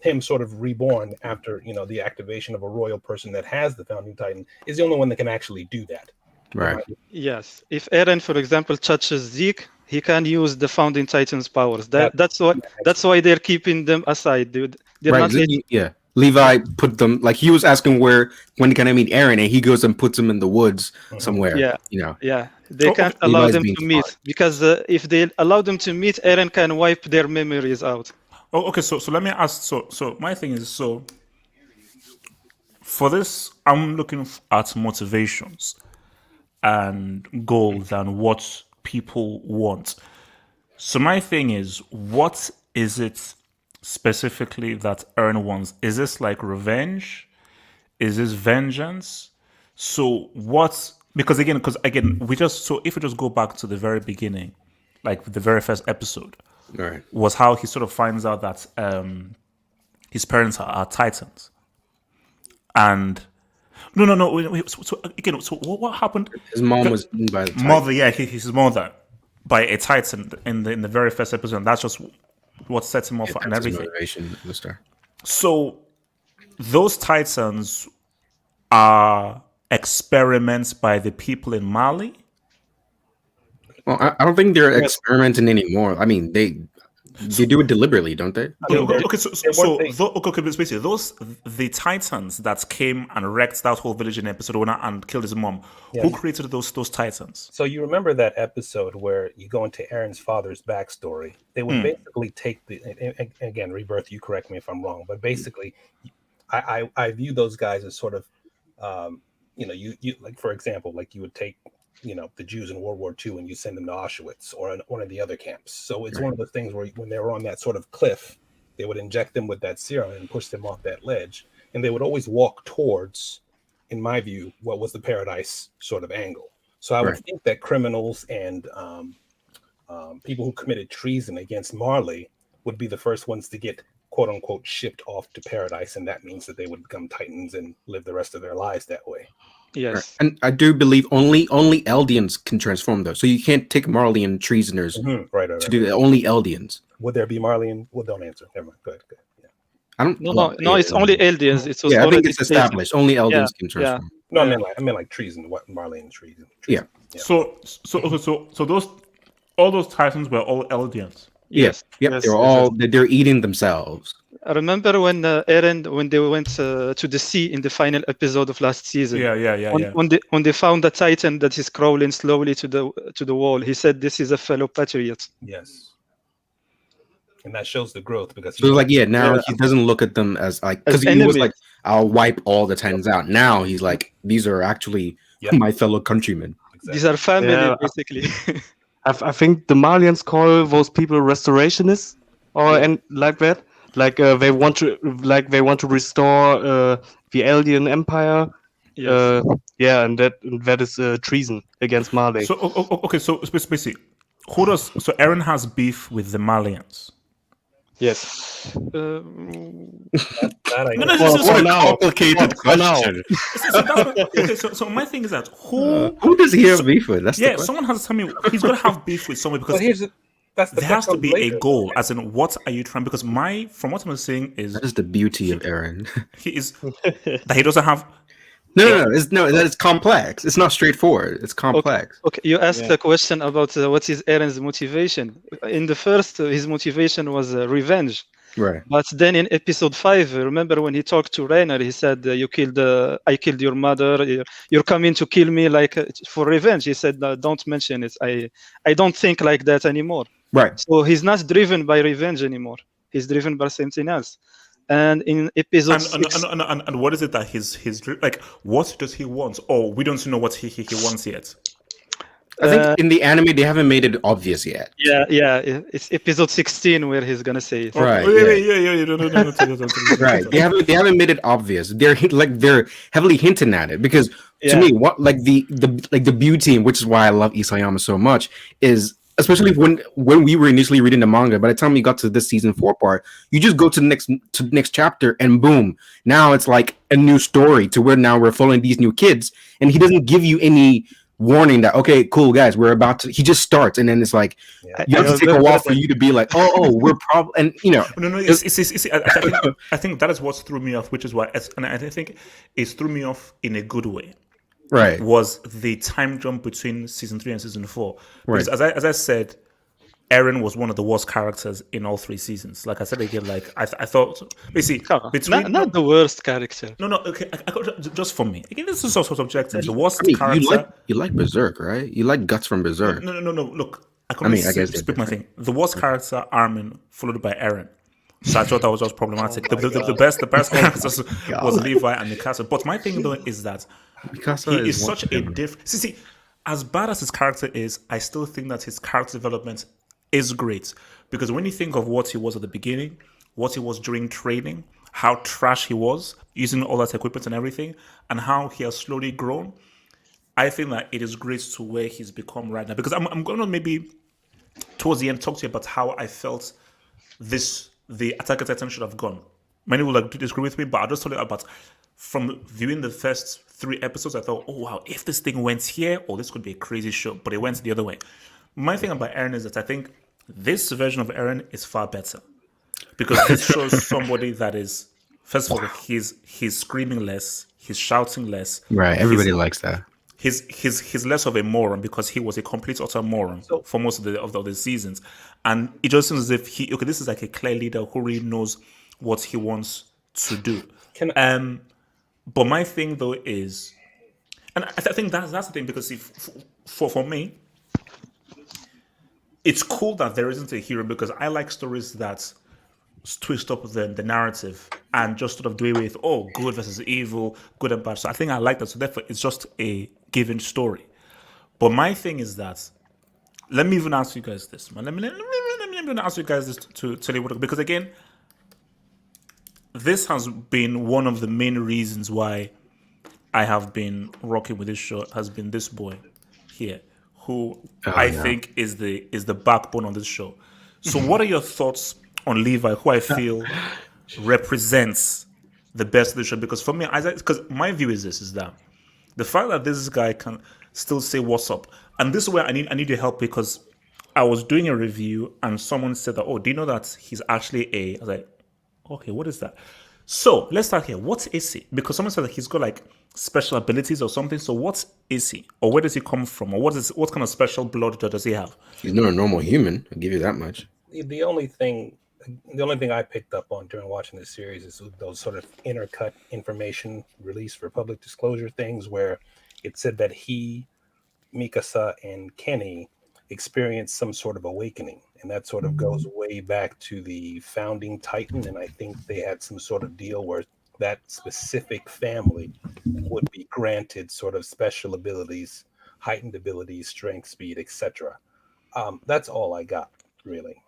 him sort of reborn after the activation of a royal person that has the Founding Titan, is the only one that can actually do that. Right. Yes. If Eren, for example, touches Zeke, he can use the Founding Titan's powers. That's why they're keeping them aside, dude. They're not. Levi put them he was asking when can I meet Eren, and he goes and puts them in the woods somewhere. Yeah. They can't allow them to meet because if they allow them to meet, Eren can wipe their memories out. Oh, okay. So let me ask. So my thing is for this, I'm looking at motivations and goals and what people want. So my thing is, what is it specifically that Eren wants? Is this like revenge? Is this vengeance? So what? Because again, if we just go back to the very beginning, like the very first episode, was how he sort of finds out that his parents are Titans, and so what happened? His mom was eaten by the Titan. Mother, his mother by a Titan in the very first episode, and that's just what sets him off and everything. So those Titans are experiments by the people in Mali. Well, I don't think they're experimenting anymore. They do it deliberately, don't they? Basically, the Titans that came and wrecked that whole village in episode 1 and killed his mom. Who created those Titans? So you remember that episode where you go into Eren's father's backstory? They would basically take again, Rebirth. You correct me if I'm wrong, but basically, I view those guys as sort of, you like, for example, like you would take the Jews in World War II and you send them to Auschwitz or one of the other camps. So it's one of those things where when they were on that sort of cliff, they would inject them with that serum and push them off that ledge. And they would always walk towards, in my view, what was the paradise sort of angle. So I would think that criminals and people who committed treason against Marley would be the first ones to get quote unquote shipped off to paradise. And that means that they would become Titans and live the rest of their lives that way. Yes, and I do believe only Eldians can transform though. So you can't take Marleyan treasoners to do that. Only Eldians. Would there be Marleyan? Well, don't answer. Never mind. Go ahead. Yeah. I don't. No. It's only Eldians. I think it's established. Only Eldians can transform. No, I meant like treason. What Marleyan treason? Yeah. So those all those Titans were all Eldians. Yes. Yep. They're eating themselves. I remember when Eren, when they went to the sea in the final episode of last season. When they found the Titan that is crawling slowly to the wall, he said, "This is a fellow patriot." Yes, and that shows the growth because now he doesn't look at them as because he was like, "I'll wipe all the Titans out." Now he's like, "These are actually my fellow countrymen." Exactly. These are family, basically. I think the Malians call those people restorationists and like that. They want to restore the Eldian Empire. Yes. And that is treason against Mali. So basically, Eren has beef with the Malians. Yes. That I No, know. no, so, For so, now. Complicated For now. question. so that's what, okay. So my thing is that Who does he have beef with? That's the yeah, question. someone has to tell me he's got to have beef with someone because That's there has to comes be later, a goal. As in, what are you trying? Because from what I'm saying is That is the beauty of Eren. he is that he doesn't have. That is complex. It's not straightforward. It's complex. Okay, you asked a question about what is Eren's motivation. In the first, his motivation was revenge. Right. But then in episode 5, remember when he talked to Reiner, he said, I killed your mother. You're coming to kill me like for revenge. He said, no, don't mention it. I don't think like that anymore. Right. So he's not driven by revenge anymore. He's driven by something else. And in episode 6, And what is it that he's like? What does he want? Or we don't know what he wants yet. I think in the anime they haven't made it obvious yet. yeah, it's episode 16 where he's gonna say it. Right. Yeah. Right. They haven't made it obvious. They're heavily hinting at it because to me, what like the beauty, which is why I love Isayama so much, is especially when we were initially reading the manga. By the time we got to this season 4 part, you just go to the next chapter and boom, now it's like a new story to where now we're following these new kids, and he doesn't give you any warning that okay, cool guys, we're about to. He just starts, and then it's like you have to take a while for you to be like, oh, we're probably, and you know, no. I think that is what threw me off, which is why, and I think it threw me off in a good way. Right. Was the time jump between season 3 and season 4? Because Right. as I said, Eren was one of the worst characters in all 3 seasons. Like I said again, like I thought basically between not the worst character. No, okay. I got, just for me. Again, this is also subjective. The worst I mean, character. you like Berserk, right? You like Guts from Berserk. No. Look, I guess speak my thing. The worst character, Armin, followed by Eren. So I thought that was just problematic. The best characters was Levi and Mikasa. But my thing though is that Mikasa he is such a different. See, as bad as his character is, I still think that his character development is great because when you think of what he was at the beginning, what he was during training, how trash he was using all that equipment and everything, and how he has slowly grown, I think that it is great to where he's become right now. Because I'm going to maybe towards the end talk to you about how I felt the Attack on Titan should have gone. Many will disagree with me, but I'll just tell you about from viewing the first 3 episodes, I thought, oh wow, if this thing went here, this could be a crazy show, but it went the other way. My thing about Eren is that I think this version of Eren is far better because this shows somebody that is, first of all, he's screaming less, he's shouting less. Right, everybody likes that. He's less of a moron because he was a complete utter moron for most of the seasons, and it just seems as if this is like a clear leader who really knows what he wants to do. But my thing though is, and I think that's the thing because for me, it's cool that there isn't a hero because I like stories that twist up the narrative and just sort of do away with good versus evil, good and bad. So I think I like that. So therefore, it's just a given story. But my thing is that let me even ask you guys this, man. Let me even ask you guys this to tell you what, because again, this has been one of the main reasons why I have been rocking with this show. Has been this boy here, who I think is the backbone of this show. So, what are your thoughts on Levi, who I feel represents the best of the show? Because for me, because my view is this: is that the fact that this guy can still say "What's up," and this is where I need your help because I was doing a review and someone said that, do you know that he's actually I was like, okay, what is that? So let's start here. What is he? Because someone said that he's got like special abilities or something. So what is he? Or where does he come from? Or what kind of special blood does he have? He's not a normal human. I'll give you that much. The only thing I picked up on during watching this series is those sort of intercut information released for public disclosure things where it said that he, Mikasa, and Kenny experienced some sort of awakening. And that sort of goes way back to the founding Titan. And I think they had some sort of deal where that specific family would be granted sort of special abilities, heightened abilities, strength, speed, etc. That's all I got, really.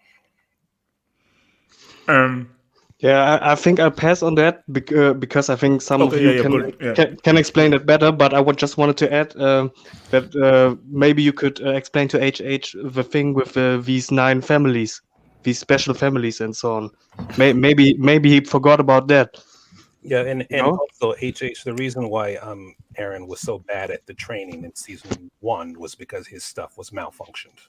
Yeah, I think I'll pass on that because I think some of you can explain it better. But I just wanted to add that maybe you could explain to HH the thing with these 9 families, these special families and so on. Maybe he forgot about that. Yeah, and No? also HH, the reason why Eren was so bad at the training in season 1 was because his stuff was malfunctioned.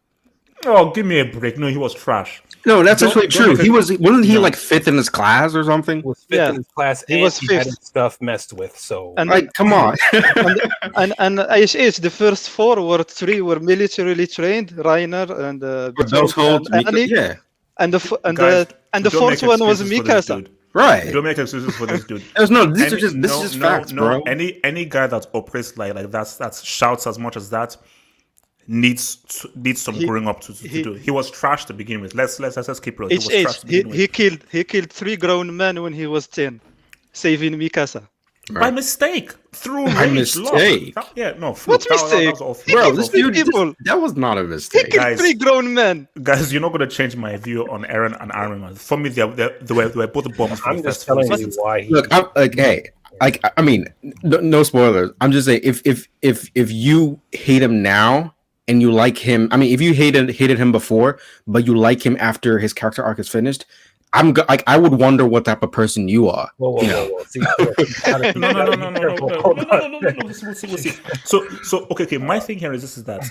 Oh, give me a break. No, he was trash. No, that's Don't- actually don't true. make He it- wasn't he no. like fifth in his class or something? He was fifth Yeah, in his class, he and was he had fifth. his stuff messed with. So And Like, come on. and IHH, the first three were militarily trained, Reiner and Belthold, and Annie, yeah, and the Guys, the don't fourth make one was excuses for this Mikasa. dude. right. Don't make excuses for this dude. There's no. This Any- is just facts, bro. Any guy that operates like that's shouts as much as that needs some He- growing up to do. He was trash to begin with. Let's keep real. He was trash HH, to begin with. he killed 3 grown men when he was 10, saving Mikasa. By mistake, through By rage, luck. mistake. Yeah, no, fluke. What That mistake? was all He fluke. Bro, killed this three dude, people. that was not a He mistake. killed Guys. 3 grown men. Guys, you're not going to change my view on Eren and Armin. Man. For me, they were both bombs for I'm the just first few telling you seasons. why he. Look, I'm like, hey, like, I mean, no spoilers. I'm just saying, if you hate him now and you like him, I mean, if you hated him before, but you like him after his character arc is finished, like, I would wonder what type of person you are. Whoa. See, No. We'll see. So okay. My thing here is that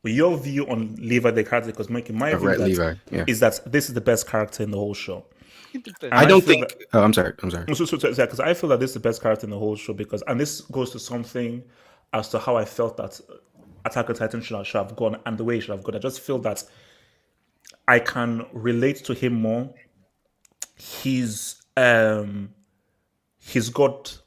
your view on Levi the character, because my view Right, that Levi, yeah. is that this is the best character in the whole show. It depends. And I don't feel think. Oh, I'm sorry. So because I feel that this is the best character in the whole show and this goes to something as to how I felt that Attack on Titan should have gone and the way it should have gone. I just feel that I can relate to him more. He's got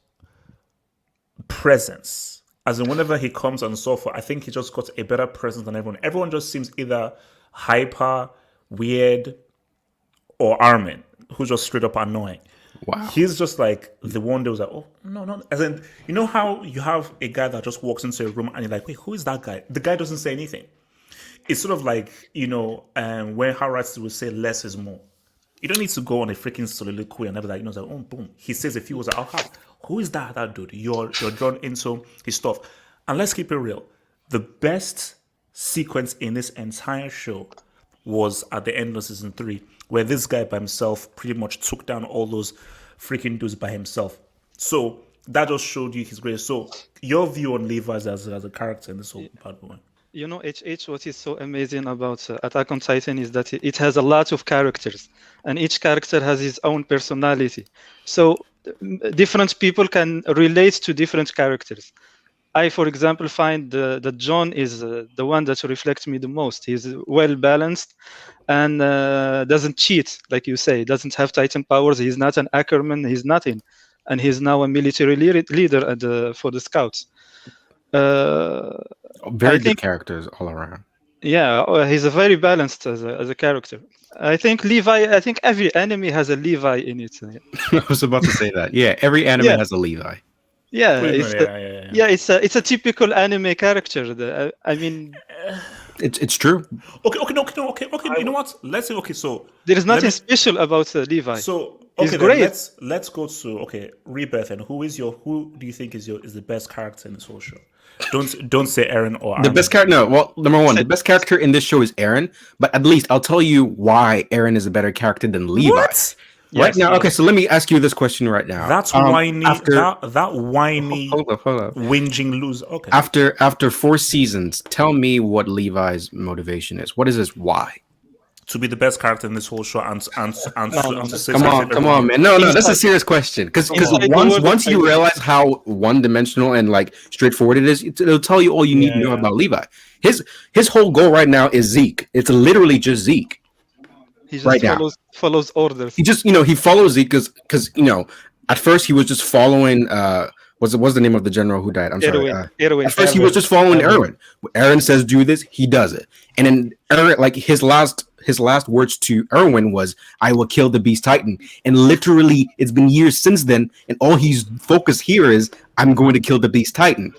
presence. As in whenever he comes and so forth, I think he just got a better presence than everyone. Everyone just seems either hyper, weird, or Armin, who's just straight up annoying. Wow. He's just like the one that was like, oh, no. As in, you know how you have a guy that just walks into a room and you're like, wait, who is that guy? The guy doesn't say anything. It's sort of like, when Harats would say less is more. You don't need to go on a freaking soliloquy and everything. It's like, oh, boom. He says a few words like, oh, who is that dude? You're drawn into his stuff. And let's keep it real. The best sequence in this entire show was at the end of season 3, where this guy by himself pretty much took down all those freaking dudes by himself. So that just showed you his grace. So your view on Levi as a character in this whole bad boy. You know, HH, what is so amazing about Attack on Titan is that it has a lot of characters, and each character has his own personality. So different people can relate to different characters. I, for example, find that John is the one that reflects me the most. He's well balanced and doesn't cheat, like you say. Doesn't have Titan powers. He's not an Ackerman. He's nothing, and he's now a military leader for the Scouts. Very good characters all around. Yeah, he's a very balanced as a character. I think every anime has a Levi in it. I was about to say that. Yeah, every anime Yeah. has a Levi. Yeah, Yeah. it's a typical anime character. I mean, It's true. Okay. You know what? Let's say so. there is let nothing me- special about Levi. So He's okay, great. then let's go to Rebirth. And who do you think is the best character in this whole show? Don't say Eren or The Armin. best character. No, well, number one, the best character in this show is Eren. But at least I'll tell you why Eren is a better character than Levi. What? Right now, okay. So let me ask you this question right now. That's whiny. After, That whiny, hold up. whinging loser. Okay. After 4 seasons, tell me what Levi's motivation is. What is his why? To be the best character in this whole show and to say Come on, man. No, that's a serious question. Because Inside the world once of you Titan. realize how one-dimensional and like straightforward it is, it'll tell you all you need to know about Levi. His whole goal right now is Zeke. It's literally just Zeke. He just right now. follows orders. He just he follows Zeke because at first he was just following what's the name of the general who died? I'm sorry. Erwin. At first he was just following Eren. Eren says do this, he does it. And then Eren, like his last words to Erwin was, "I will kill the Beast Titan." And literally, it's been years since then, and all he's focused here is, "I'm going to kill the Beast Titan."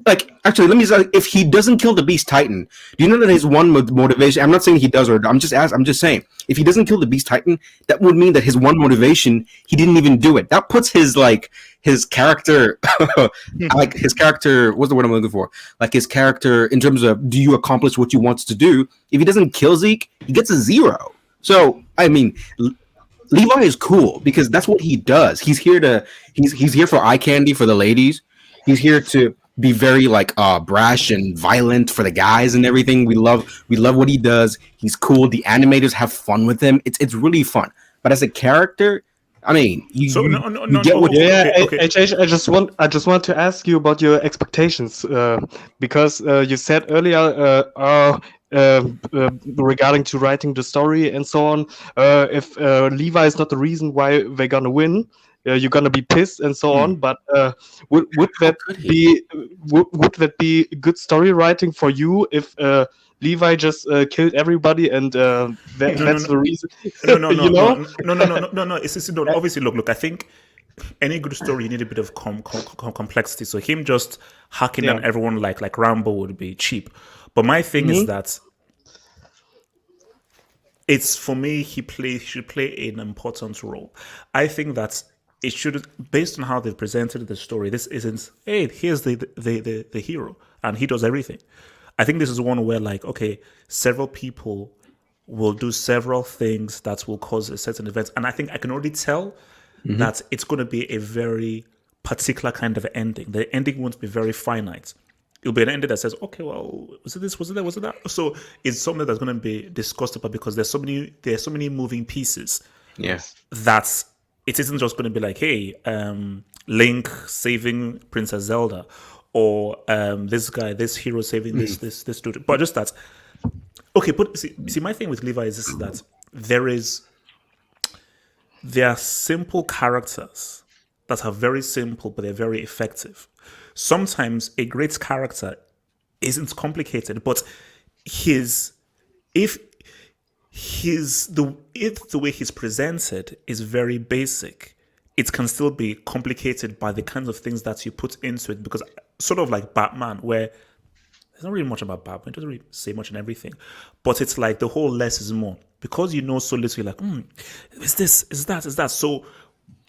like actually, let me say, if he doesn't kill the Beast Titan, do you know that his one motivation? I'm not saying he does, or I'm just saying if he doesn't kill the Beast Titan, that would mean that his one motivation, he didn't even do it. That puts his character, like his character. What's the word I'm looking for? Like his character in terms of, do you accomplish what you want to do? If he doesn't kill Zeke, he gets a 0. So I mean, Levi is cool because that's what he does. He's here for eye candy for the ladies. He's here to be very brash and violent for the guys and everything. We love what he does. He's cool. The animators have fun with him. It's really fun. But as a character, I mean, you get what. Yeah, okay. I just want to ask you about your expectations because you said earlier regarding to writing the story and so on. If Levi is not the reason why they're gonna win, you're gonna be pissed and so on. But would that be good story writing for you if Levi just killed everybody and that's the reason? No. It's obviously look. I think any good story you need a bit of complexity. So him just hacking down everyone like Rambo would be cheap. But my thing is that it's, for me, he should play an important role. I think that it should, based on how they've presented the story, this isn't, hey, here's the hero and he does everything. I think this is one where several people will do several things that will cause a certain event. And I think I can already tell that it's going to be a very particular kind of ending. The ending won't be very finite. It'll be an ending that says, okay, well, was it this? Was it that? Was it that? So it's something that's going to be discussed about because there's so many moving pieces. Yes. That it isn't just going to be like, hey, Link saving Princess Zelda, or this hero saving this dude. But just that. Okay, but see, my thing with Levi is this: that there are simple characters that are very simple, but they're very effective. Sometimes a great character isn't complicated, but if the way he's presented is very basic, it can still be complicated by the kinds of things that you put into it. Because sort of like Batman, where there's not really much about Batman, it doesn't really say much and everything, but it's like the whole less is more. Because you know so little, you're like, is this, is that, is that? So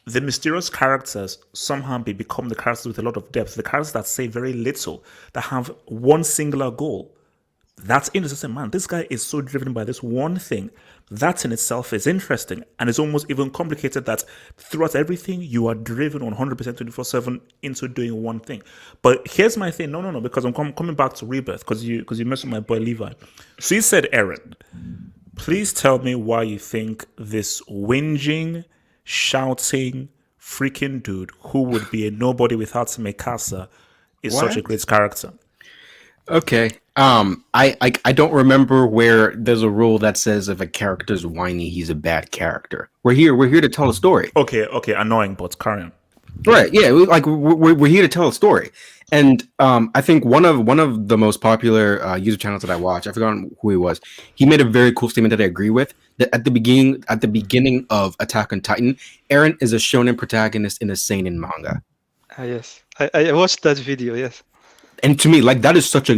the mysterious characters somehow become the characters with a lot of depth, the characters that say very little, that have one singular goal. That's interesting, man. This guy is so driven by this one thing. That in itself is interesting. And it's almost even complicated that throughout everything, you are driven 100% 24/7 into doing one thing. But here's my thing. No, because I'm coming back to Rebirth, because you messed with my boy Levi. So you said, Eren, please tell me why you think this whinging, shouting, freaking dude who would be a nobody without Mikasa is such a great character. Okay. I don't remember where there's a rule that says if a character's whiny, he's a bad character. We're here to tell a story. Okay, annoying, but carry on. Right? Yeah, we're here to tell a story. And I think one of the most popular YouTube channels that I watch, I forgot who he was. He made a very cool statement that I agree with. That at the beginning of Attack on Titan, Eren is a shonen protagonist in a seinen manga. Yes, I watched that video. Yes. And to me, that is such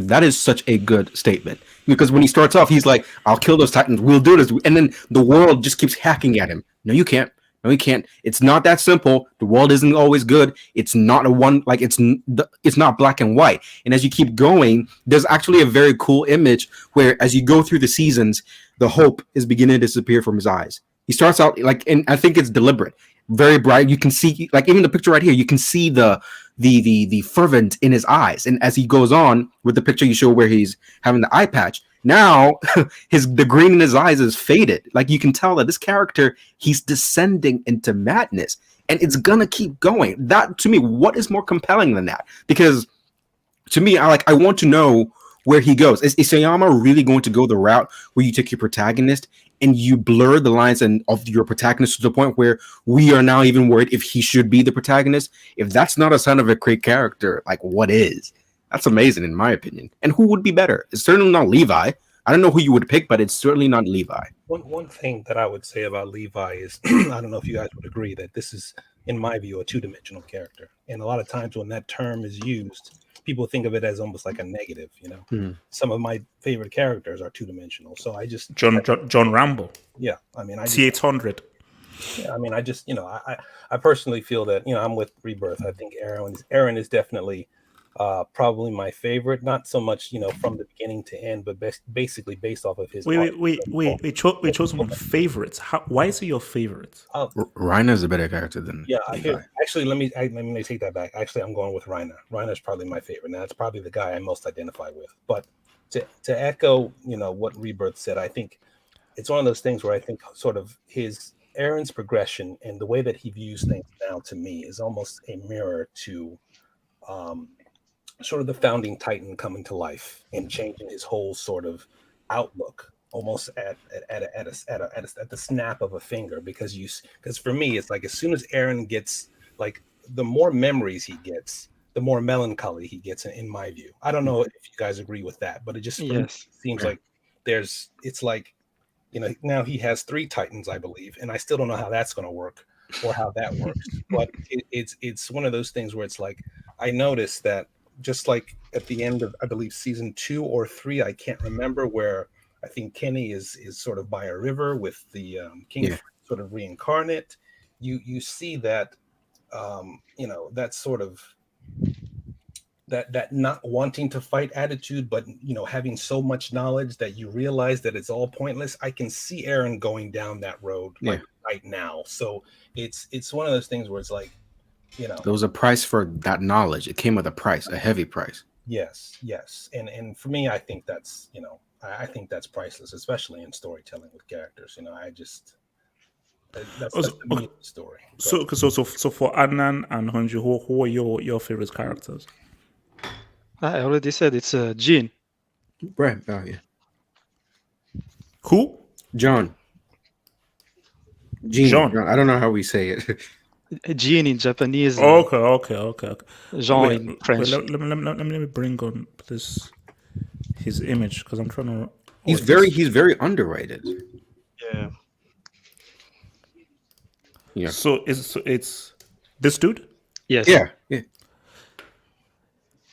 a good statement, because when he starts off, he's like, "I'll kill those Titans. We'll do this," and then the world just keeps hacking at him. No, you can't. No, you can't. It's not that simple. The world isn't always good. It's not it's not black and white. And as you keep going, there's actually a very cool image where, as you go through the seasons, the hope is beginning to disappear from his eyes. He starts out and I think it's deliberate, very bright. You can see, even the picture right here, you can see the fervent in his eyes. And as he goes on with the picture you show where he's having the eye patch, now the green in his eyes is faded. You can tell that this character, he's descending into madness, and it's gonna keep going. That, to me, what is more compelling than that? Because to me, I want to know where he goes. Is Isayama really going to go the route where you take your protagonist and you blur the lines of your protagonist to the point where we are now even worried if he should be the protagonist? If that's not a sign of a great character, what is? That's amazing, in my opinion. And who would be better? It's certainly not Levi. I don't know who you would pick, but it's certainly not Levi. One thing that I would say about Levi is, I don't know if you guys would agree, that this is, in my view, a two-dimensional character. And a lot of times when that term is used, people think of it as almost like a negative. Some of my favorite characters are two-dimensional, so I just John Rambo, yeah. I mean, T800. yeah, I mean, I just I personally feel that I'm with Rebirth. I think Eren is definitely probably my favorite. Not so much from the beginning to end, but basically based off of his. Wait. We chose some favorites. Why is he your favorite? Reiner's a better character than Levi. Actually, let me take that back. Actually, I'm going with Reiner. Reiner's probably my favorite. Now, that's probably the guy I most identify with. But to echo, what Rebirth said, I think it's one of those things where I think sort of Eren's progression and the way that he views things now, to me, is almost a mirror to sort of the founding Titan coming to life and changing his whole sort of outlook almost at the snap of a finger. Because for me, it's like as soon as Eren gets, like, the more memories he gets, the more melancholy he gets, in my view. I don't know if you guys agree with that, but it just seems like it's like, now he has 3 Titans, I believe, and I still don't know how that's going to work or how that works. But it's one of those things where it's like, I noticed that just like at the end of, I believe, season 2 or 3, I can't remember, where I think Kenny is sort of by a river with the king sort of reincarnate. You see that that sort of that not wanting to fight attitude, but having so much knowledge that you realize that it's all pointless. I can see Eren going down that road right now. So it's one of those things where it's like, there was a price for that knowledge. It came with a price, a heavy price. Yes. And for me, I think that's I think that's priceless, especially in storytelling with characters. That's the meaning of the story. So for Adnan and Honji, who are your favorite characters? I already said it's Jean. Right. Oh yeah. Who? John. Jean. I don't know how we say it. Jean in Japanese. Okay. Jean in French. Let me bring on his image, because I'm trying to. He's very underrated. Yeah. So it's this dude? Yes. Yeah.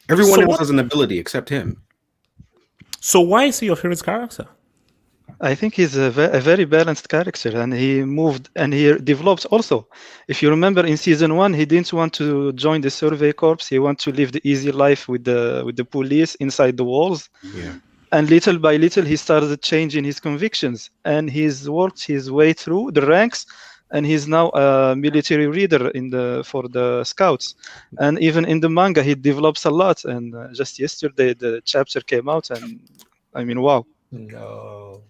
Everyone else has an ability except him. So why is he your favorite character? I think he's a very balanced character, and he moved and he developed also. If you remember, in season 1, he didn't want to join the survey corps. He wanted to live the easy life with the police inside the walls. Yeah. And little by little, he started changing his convictions, and he's worked his way through the ranks, and he's now a military leader for the scouts. And even in the manga, he develops a lot. And just yesterday, the chapter came out, and I mean, wow. No.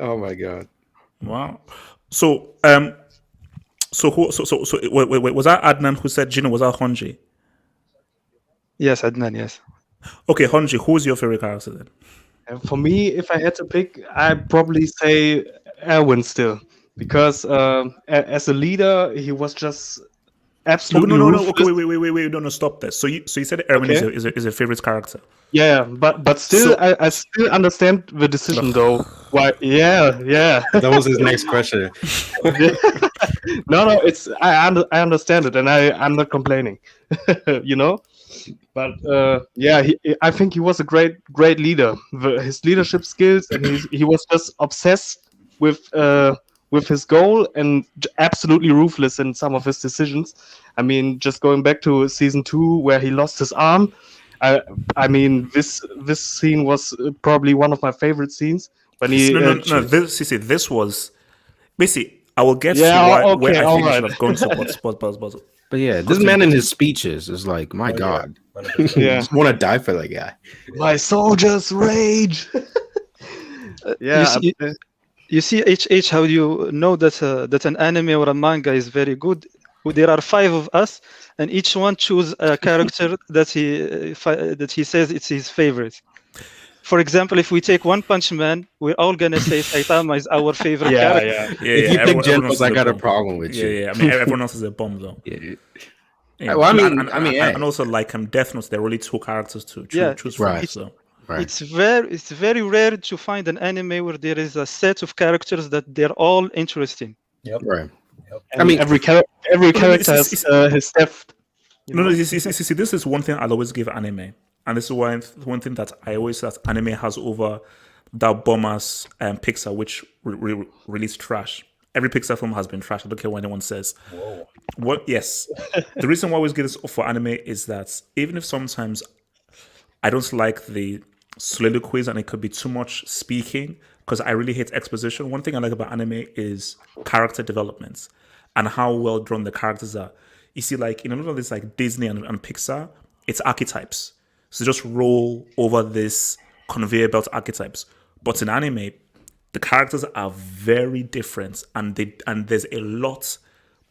Oh my god. Wow. So wait, was that Adnan who said Gino? Was that Honji? Yes, Adnan, yes. Okay, Honji, who's your favorite character then? And for me, if I had to pick, I'd probably say Erwin still, because as a leader, he was just absolutely No. ruthless. Okay, wait. No, stop this. So you said Erwin is a favorite character. Yeah, but still, I still understand the decision though. Why? Yeah. That was his next question. No, it's I understand it, and I'm not complaining. But I think he was a great leader. His leadership skills, and he was just obsessed with his goal and absolutely ruthless in some of his decisions. I mean, just going back to season 2 where he lost his arm. I mean, this scene was probably one of my favorite scenes when he. This was basically. I will get to where I think I should have gone to. But yeah, this man in his speeches is like, my God. Yeah. I just want to die for that guy. My soldiers rage. You see, HH, how do you know that an anime or a manga is very good? There are 5 of us, and each one choose a character that he says it's his favorite. For example, if we take One Punch Man, we're all gonna say Saitama is our favorite character. If you pick Genos, I got a problem with you. Yeah. I mean, everyone else is a bomb though. Yeah. Well, and also like Death Note, there are really 2 characters to choose from. Right. So. Right. It's very rare to find an anime where there is a set of characters that they're all interesting. Yep. Right. Yep. I mean, every character has his depth. No, see, this is one thing I'll always give anime, and this is one thing that I always say that anime has over that bomb-ass Pixar, which released trash. Every Pixar film has been trash. I don't care what anyone says. Whoa. What? Yes. The reason why I always get this for anime is that even if sometimes I don't like the soliloquies and it could be too much speaking, because I really hate exposition. One thing I like about anime is character developments and how well drawn the characters are. You see, like in a lot of this, like Disney and Pixar, it's archetypes. So just roll over this conveyor belt archetypes. But in anime, the characters are very different, and there's a lot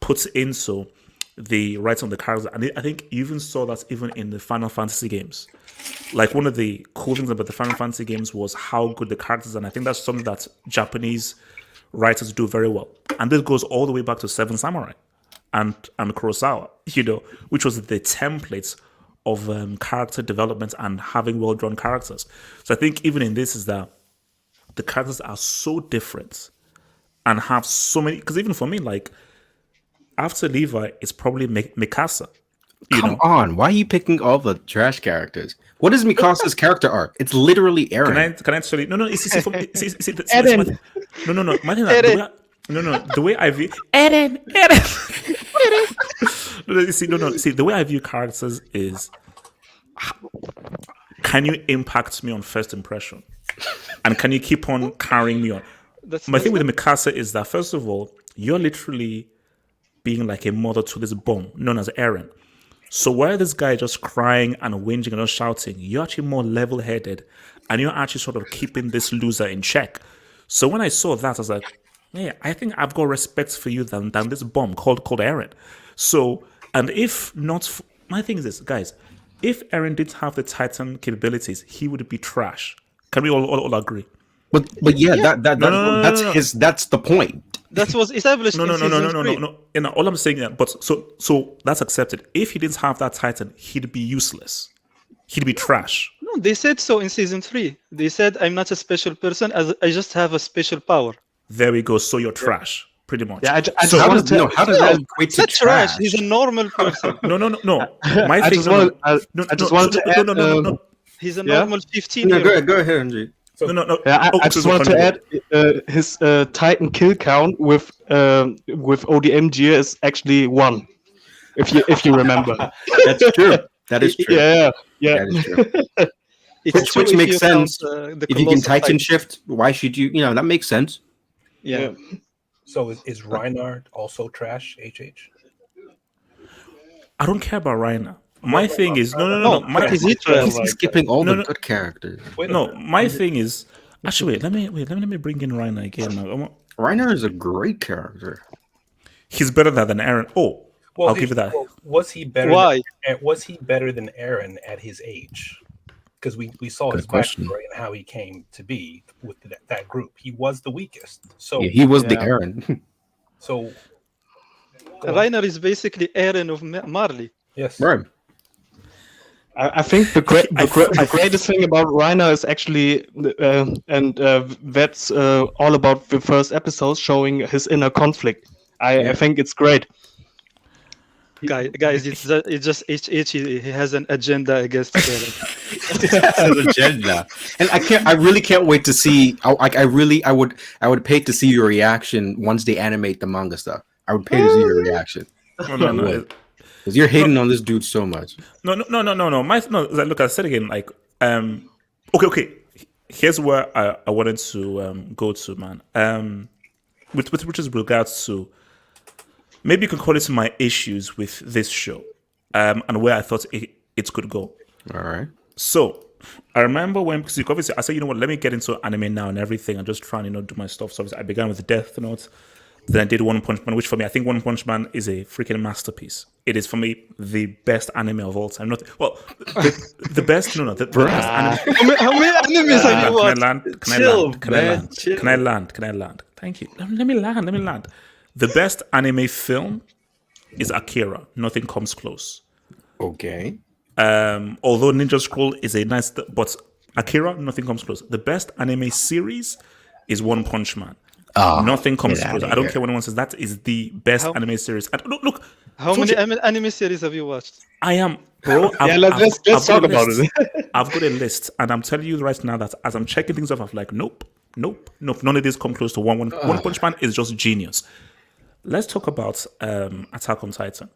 put into the writing of the characters. And I think you even saw that even in the Final Fantasy games. Like one of the cool things about the Final Fantasy games was how good the characters are. And I think that's something that Japanese writers do very well. And this goes all the way back to Seven Samurai and Kurosawa, which was the template of character development and having well-drawn characters. So I think even in this is that the characters are so different and have so many. Because even for me, like after Levi, it's probably Mikasa. Come on, why are you picking all the trash characters? What is Mikasa's character arc? It's literally Eren. Can I tell you? No. Eren. No. My thing is the way I view Eren. No. See, the way I view characters is, can you impact me on first impression, and can you keep on carrying me on? My thing with Mikasa is that first of all, you're literally being like a mother to this bomb known as Eren. So while this guy just crying and whinging and just shouting, you're actually more level-headed, and you're actually sort of keeping this loser in check. So when I saw that, I was like, yeah, I think I've got respect for you than this bomb called Eren. So, and if not, my thing is this, guys, if Eren didn't have the Titan capabilities, he would be trash. Can we all agree? But yeah, that's the point. That was established. No. All I'm saying, but so that's accepted. If he didn't have that Titan, he'd be useless. He'd be trash. No, they said so in season 3. They said, "I'm not a special person. As I just have a special power." There we go. So you're trash, pretty much. Yeah, I just wanted to know how does that equate to trash? He's a normal person. No. My I thing. just wanted to add. No. He's a normal 15-year-old. No, go ahead, Andre. No. Yeah, I just wanted to add his Titan kill count with ODM gear is actually 1. If you remember. That's true. That is true. Yeah. That is true. Which makes sense. If you can Titan shift, why should you? That makes sense. Yeah. So is Reinhard also trash, HH? I don't care about Reiner. My thing is no. He's skipping all the good characters. My thing is actually wait. Let me bring in Reiner again. Reiner is a great character. He's better than Eren. Oh, I'll give you that. Was he better? Why? Was he better than Eren at his age? Because we saw his backstory and how he came to be with that group. He was the weakest. So he was the Eren. So Reiner is basically Eren of Marley. Yes. Right. I think the greatest thing about Reiner is actually, that's all about the first episode, showing his inner conflict. I think it's great. Guys, it's just HH. He has an agenda against Eren. An agenda, and I really can't wait to see. I would pay to see your reaction once they animate the manga stuff. I would pay to see your reaction. No. Because you're hating on this dude so much. No. Look, I said again, like, okay. Here's where I wanted to go to, man. With which is regards to, maybe you can call it my issues with this show, and where I thought it could go. All right. So I remember when, because obviously I said, you know what, let me get into anime now and everything, and just try and do my stuff. So obviously I began with Death Note. Then I did One Punch Man, which for me, I think One Punch Man is a freaking masterpiece. It is for me the best anime of all time. The best. The best anime. How many animes have you watched? Can I land? Thank you. Let me land. The best anime film is Akira. Nothing comes close. Okay. Although Ninja Scroll is a nice, but Akira, nothing comes close. The best anime series is One Punch Man. Nothing comes close. I don't care when anyone says that is the best anime series. And look, How Told many you, anime series have you watched? I am, bro. Yeah, let's I've got talk a about list. it. I've got a list, and I'm telling you right now that as I'm checking things off, I'm like, nope, nope, nope. None of these come close to One Punch Man is just genius. Let's talk about Attack on Titan.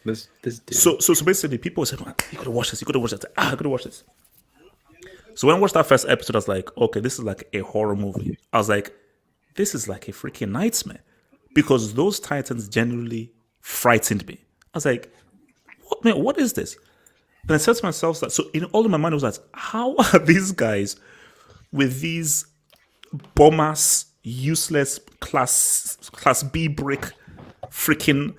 This dude. So basically, people say, man, you gotta watch this. You gotta watch that. I gotta watch this. So when I watched that first episode, I was like, okay, this is like a horror movie. I was like, this is like a freaking nightmare because those Titans genuinely frightened me. I was like, what, man, what is this? And I said to myself that, so in all of my mind, I was like, how are these guys with these bomb-ass, useless class B brick freaking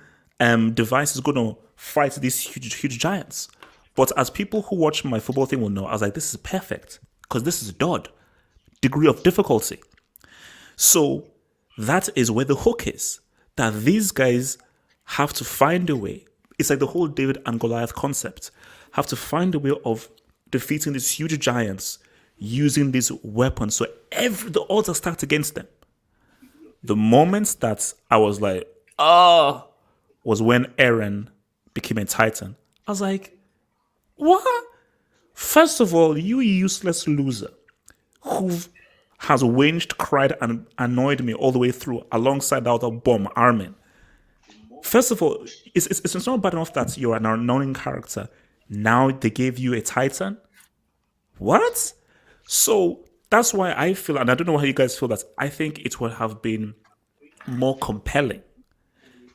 devices going to fight these huge giants? But as people who watch my football thing will know, I was like, this is perfect because this is DOD, degree of difficulty. So that is where the hook is, that these guys have to find a way. It's like the whole David and Goliath concept. Have to find a way of defeating these huge giants using these weapons. So the odds are stacked against them. The moments that I was like, oh, was when Eren became a Titan. I was like, what? First of all, you useless loser who has whinged, cried, and annoyed me all the way through alongside the other bomb, Armin. First of all, it's not bad enough that you're an unknown character. Now they gave you a Titan? What? So that's why I feel, and I don't know how you guys feel, that I think it would have been more compelling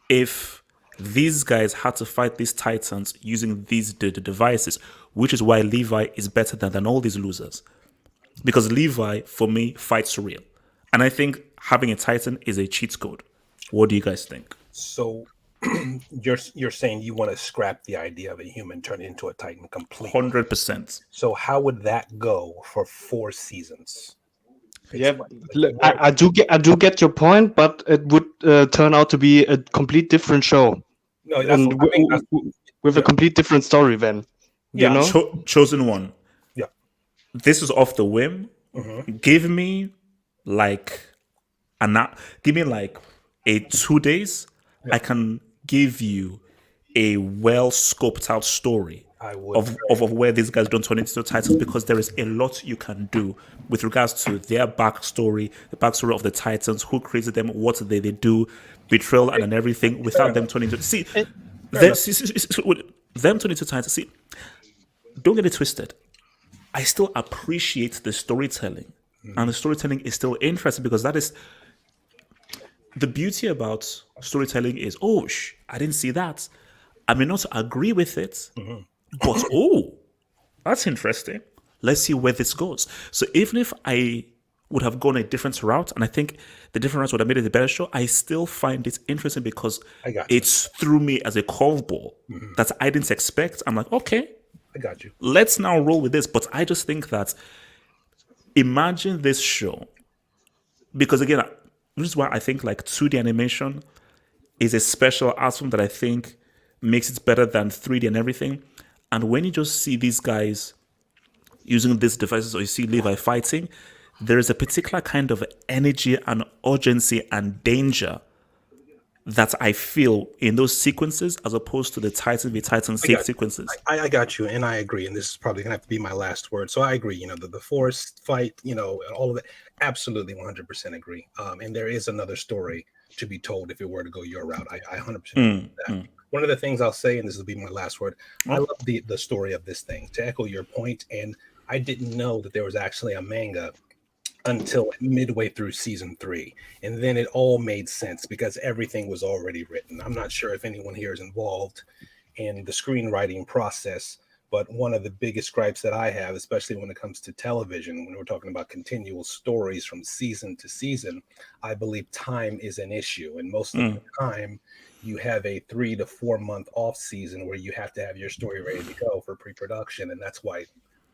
if these guys had to fight these Titans using these the devices, which is why Levi is better than all these losers. Because Levi, for me, fights real. And I think having a Titan is a cheat code. What do you guys think? So you're saying you want to scrap the idea of a human turning into a Titan completely. 100%. So how would that go for 4 seasons? Yeah, I do get your point, but it would turn out to be a complete different show, No, and with a complete different story. Then, you Yeah. know, Chosen one. Yeah. This is off the whim. Give me like a 2 days. I can give you a well scoped out story I would of where these guys don't turn into Titans, because there is a lot you can do with regards to their backstory, the backstory of the Titans, who created them, what they do, betrayal and everything, without them turning into them turning into Titans. See, don't get it twisted. I still appreciate the storytelling, and the storytelling is still interesting, because that is the beauty about storytelling is, I didn't see that. I may not agree with it, but that's interesting. Let's see where this goes. So even if I would have gone a different route, and I think the different routes would have made it a better show, I still find it interesting because it's threw me as a curveball that I didn't expect. I'm like, okay, I got you. let's now roll with this. But I just think that, imagine this show, because again, this is why I think like 2D animation is a special art form that I think makes it better than 3D and everything. And when you just see these guys using these devices, or you see Levi fighting, there is a particular kind of energy and urgency and danger that I feel in those sequences, as opposed to the Titan v Titan sequences. I got you, and I agree. And this is probably gonna have to be my last word. So I agree. The forest fight, all of it. Absolutely, 100% agree. And there is another story to be told if it were to go your route. I 100% agree with that. One of the things I'll say, and this will be my last word, I love the story of this thing. To echo your point, and I didn't know that there was actually a manga until midway through season 3, and then it all made sense because everything was already written. I'm not sure if anyone here is involved in the screenwriting process, but one of the biggest gripes that I have, especially when it comes to television, when we're talking about continual stories from season to season, I believe time is an issue. And most of the time, you have a 3 to 4 month off season where you have to have your story ready to go for pre-production. And that's why,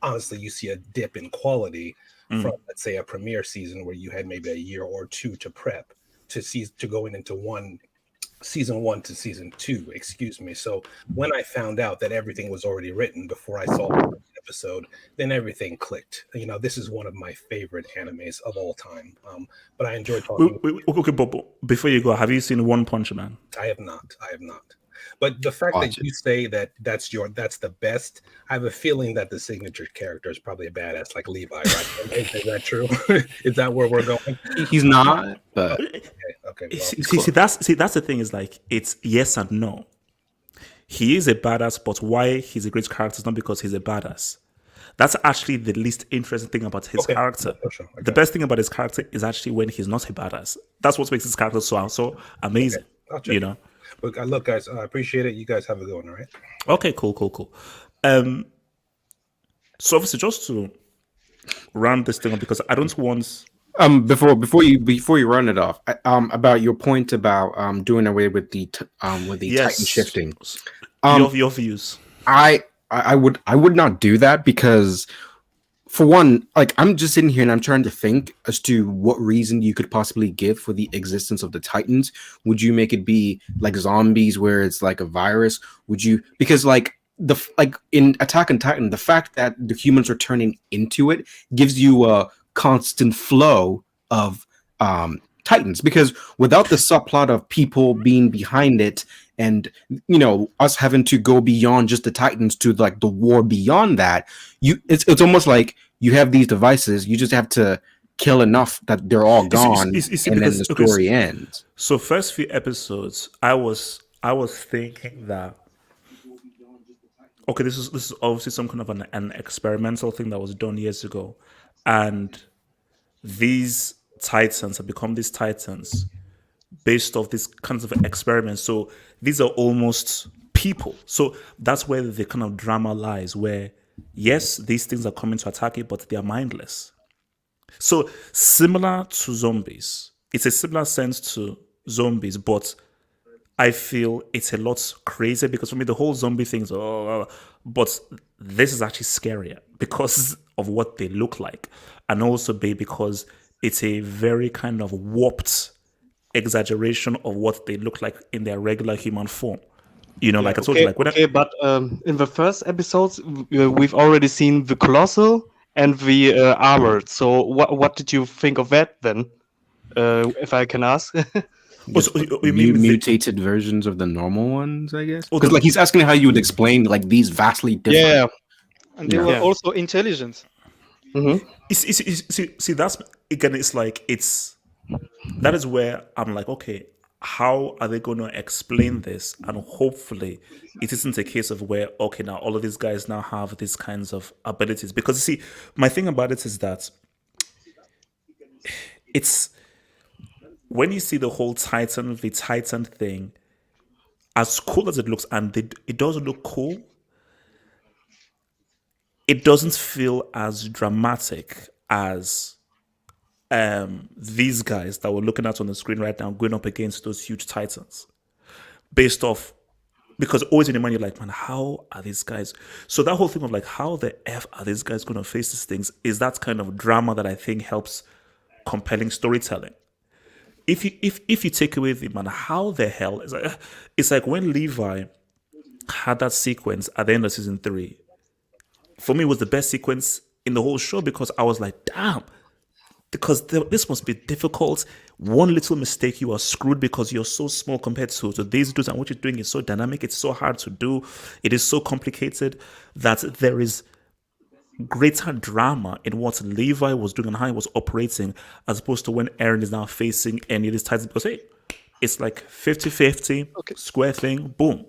honestly, you see a dip in quality from, let's say, a premiere season where you had maybe a year or 2 to prep to going into season 1 to season 2, excuse me. So when I found out that everything was already written before I saw the episode, then everything clicked. This is one of my favorite animes of all time. But I enjoy talking. Okay, but before you go, have you seen One Punch Man? I have not. But the fact Watch that you say that that's the best, I have a feeling that the signature character is probably a badass like Levi, right? Is that true? Is that where we're going? He's not, but Okay. Well, See, that's the thing is like it's yes and no. He is a badass, but why he's a great character is not because he's a badass. That's actually the least interesting thing about his okay, character. for sure. The best thing about his character is actually when he's not a badass. That's what makes his character so amazing. I'll check You it. know. But look, guys, I appreciate it. You guys have a good one, all right? Okay, cool. So obviously, just to round this thing up, because I don't want. before you run it off, about your point about doing away with the Titan shifting. Your views. I would not do that because, for one, like I'm just sitting here and I'm trying to think as to what reason you could possibly give for the existence of the Titans. Would you make it be like zombies where it's like a virus? Would you, because like in Attack on Titan, the fact that the humans are turning into it gives you a constant flow of Titans, because without the subplot of people being behind it and us having to go beyond just the Titans to like the war beyond that, it's almost like you have these devices, you just have to kill enough that they're all gone, and then the story ends. So first few episodes, I was thinking that okay, this is obviously some kind of an experimental thing that was done years ago, and these Titans have become these Titans based off these kinds of experiments. So these are almost people. So that's where the kind of drama lies, where yes, these things are coming to attack it, but they are mindless. So similar to zombies. It's a similar sense to zombies, but I feel it's a lot crazier because for me the whole zombie thing is but this is actually scarier because of what they look like, and also because it's a very kind of warped exaggeration of what they look like in their regular human form. Like I told you, like but in the first episodes we've already seen the colossal and the armored. So what did you think of that then? If I can ask. Mutated versions of the normal ones, I guess. Because like he's asking how you would explain like these vastly different. Yeah, and they were also intelligent. Mm-hmm. See, that's again. It's like that is where I'm like, okay, how are they going to explain this? And hopefully, it isn't a case of where okay, now all of these guys now have these kinds of abilities. Because you see, my thing about it is that it's. When you see the whole Titan thing, as cool as it looks, and it does look cool, it doesn't feel as dramatic as these guys that we're looking at on the screen right now going up against those huge Titans. Based off, because always in your mind you're like, man, how are these guys? So that whole thing of like, how the F are these guys going to face these things is that kind of drama that I think helps compelling storytelling. If you take away the man, how the hell it's like when Levi had that sequence at the end of season 3. For me, it was the best sequence in the whole show because I was like, damn, because this must be difficult. One little mistake, you are screwed because you're so small compared to these dudes, and what you're doing is so dynamic. It's so hard to do. It is so complicated that there is greater drama in what Levi was doing and how he was operating as opposed to when Eren is now facing any of these titles, because hey, it's like 50-50 square thing, boom.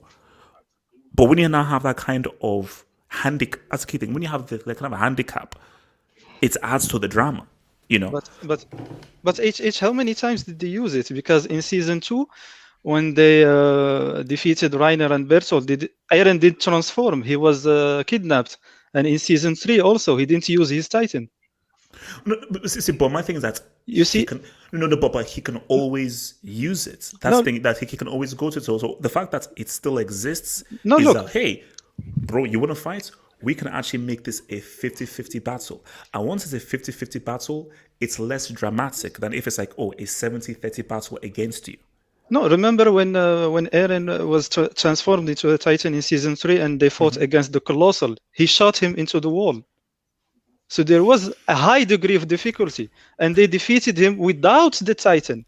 But when you now have that kind of handicap, that's the key thing, when you have the kind of a handicap, it adds to the drama, But H, how many times did they use it? Because in season 2, when they defeated Reiner and Bertolt, Eren did transform. He was kidnapped. And in season 3 also, he didn't use his Titan. No, but my thing is that you see, but he can always use it. That's the thing that he can always go to it. So the fact that it still exists is that, hey, bro, you want to fight? We can actually make this a 50-50 battle. And once it's a 50-50 battle, it's less dramatic than if it's like, oh, a 70-30 battle against you. No, remember when Eren was transformed into a Titan in season 3 and they fought against the Colossal? He shot him into the wall. So there was a high degree of difficulty, and they defeated him without the Titan.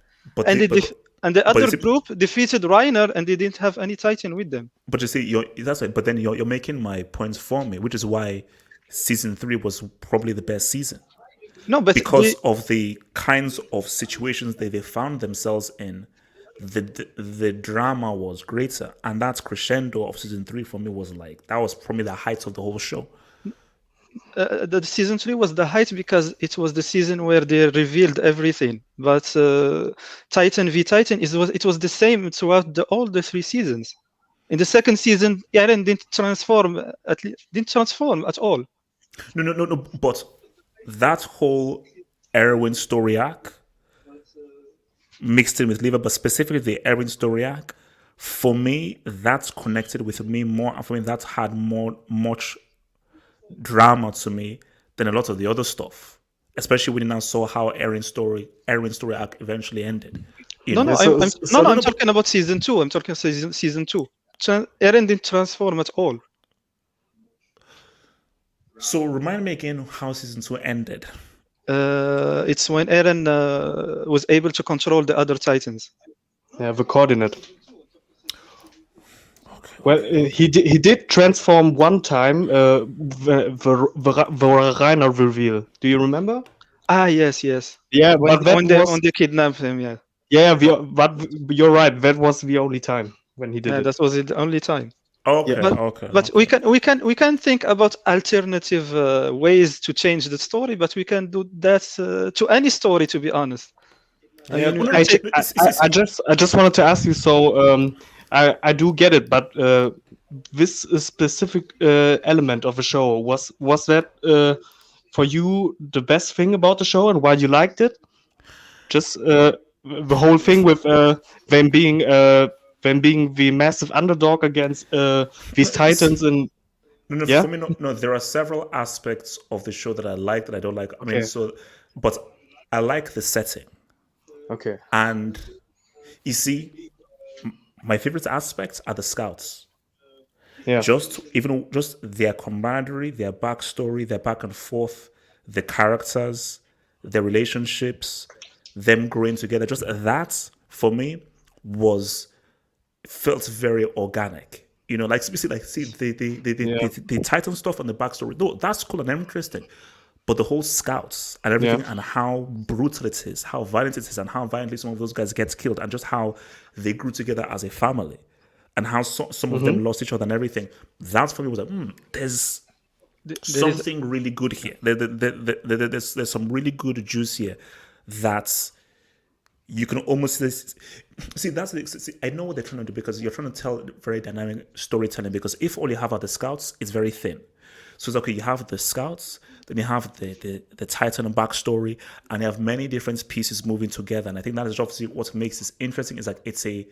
And the you other see- group defeated Reiner, and they didn't have any Titan with them. But you see, that's right. But then you're making my points for me, which is why season 3 was probably the best season No, but because of the kinds of situations that they found themselves in. The drama was greater, and that crescendo of season 3 for me was like that was probably the height of the whole show. the season 3 was the height because it was the season where they revealed everything. But Titan v Titan it was the same throughout all the 3 seasons. In the second season, Eren didn't transform at all. No. But that whole Erwin story arc mixed in with Levi, but specifically the Eren story arc, for me, that's connected with me more. For me, that had much drama to me than a lot of the other stuff. Especially when you now saw how Eren's story arc eventually ended. You No, know? I'm talking about season 2. I'm talking season 2. Eren didn't transform at all. So remind me again how season 2 ended. It's when Eren was able to control the other Titans. Yeah, the coordinate. Well, he did transform one time. The Reiner reveal. Do you remember? Ah, yes. Yeah, When but that when they kidnapped him, yeah. yeah. But you're right. That was the only time when he did Yeah, it. that was the only time. Okay, Yeah. okay. But we can think about alternative ways to change the story, but we can do that to any story, to be honest. Yeah, mean, I just wanted to ask you. So I do get it, but this specific element of the show was that for you the best thing about the show and why you liked it? Just the whole thing with them being the massive underdog against these Titans and No, yeah? for me, no. There are several aspects of the show that I like that I don't like. I mean, Okay. but I like the setting, Okay. and you see, my favorite aspects are the scouts. Yeah. Just their camaraderie, their backstory, their back and forth, the characters, their relationships, them growing together. Just that for me felt very organic. You know, like the Titan stuff and the backstory. No, that's cool and interesting. But the whole scouts and everything and how brutal it is, how violent it is, and how violently some of those guys get killed, and just how they grew together as a family, and how some of them lost each other and everything. That for me was like, there's something really good here. There's some really good juice here that you can almost see. I know what they're trying to do, because you're trying to tell very dynamic storytelling. Because if all you have are the scouts, it's very thin. So it's okay. You have the scouts, then you have the Titan backstory, and you have many different pieces moving together. And I think that is obviously what makes this interesting. Is like it's a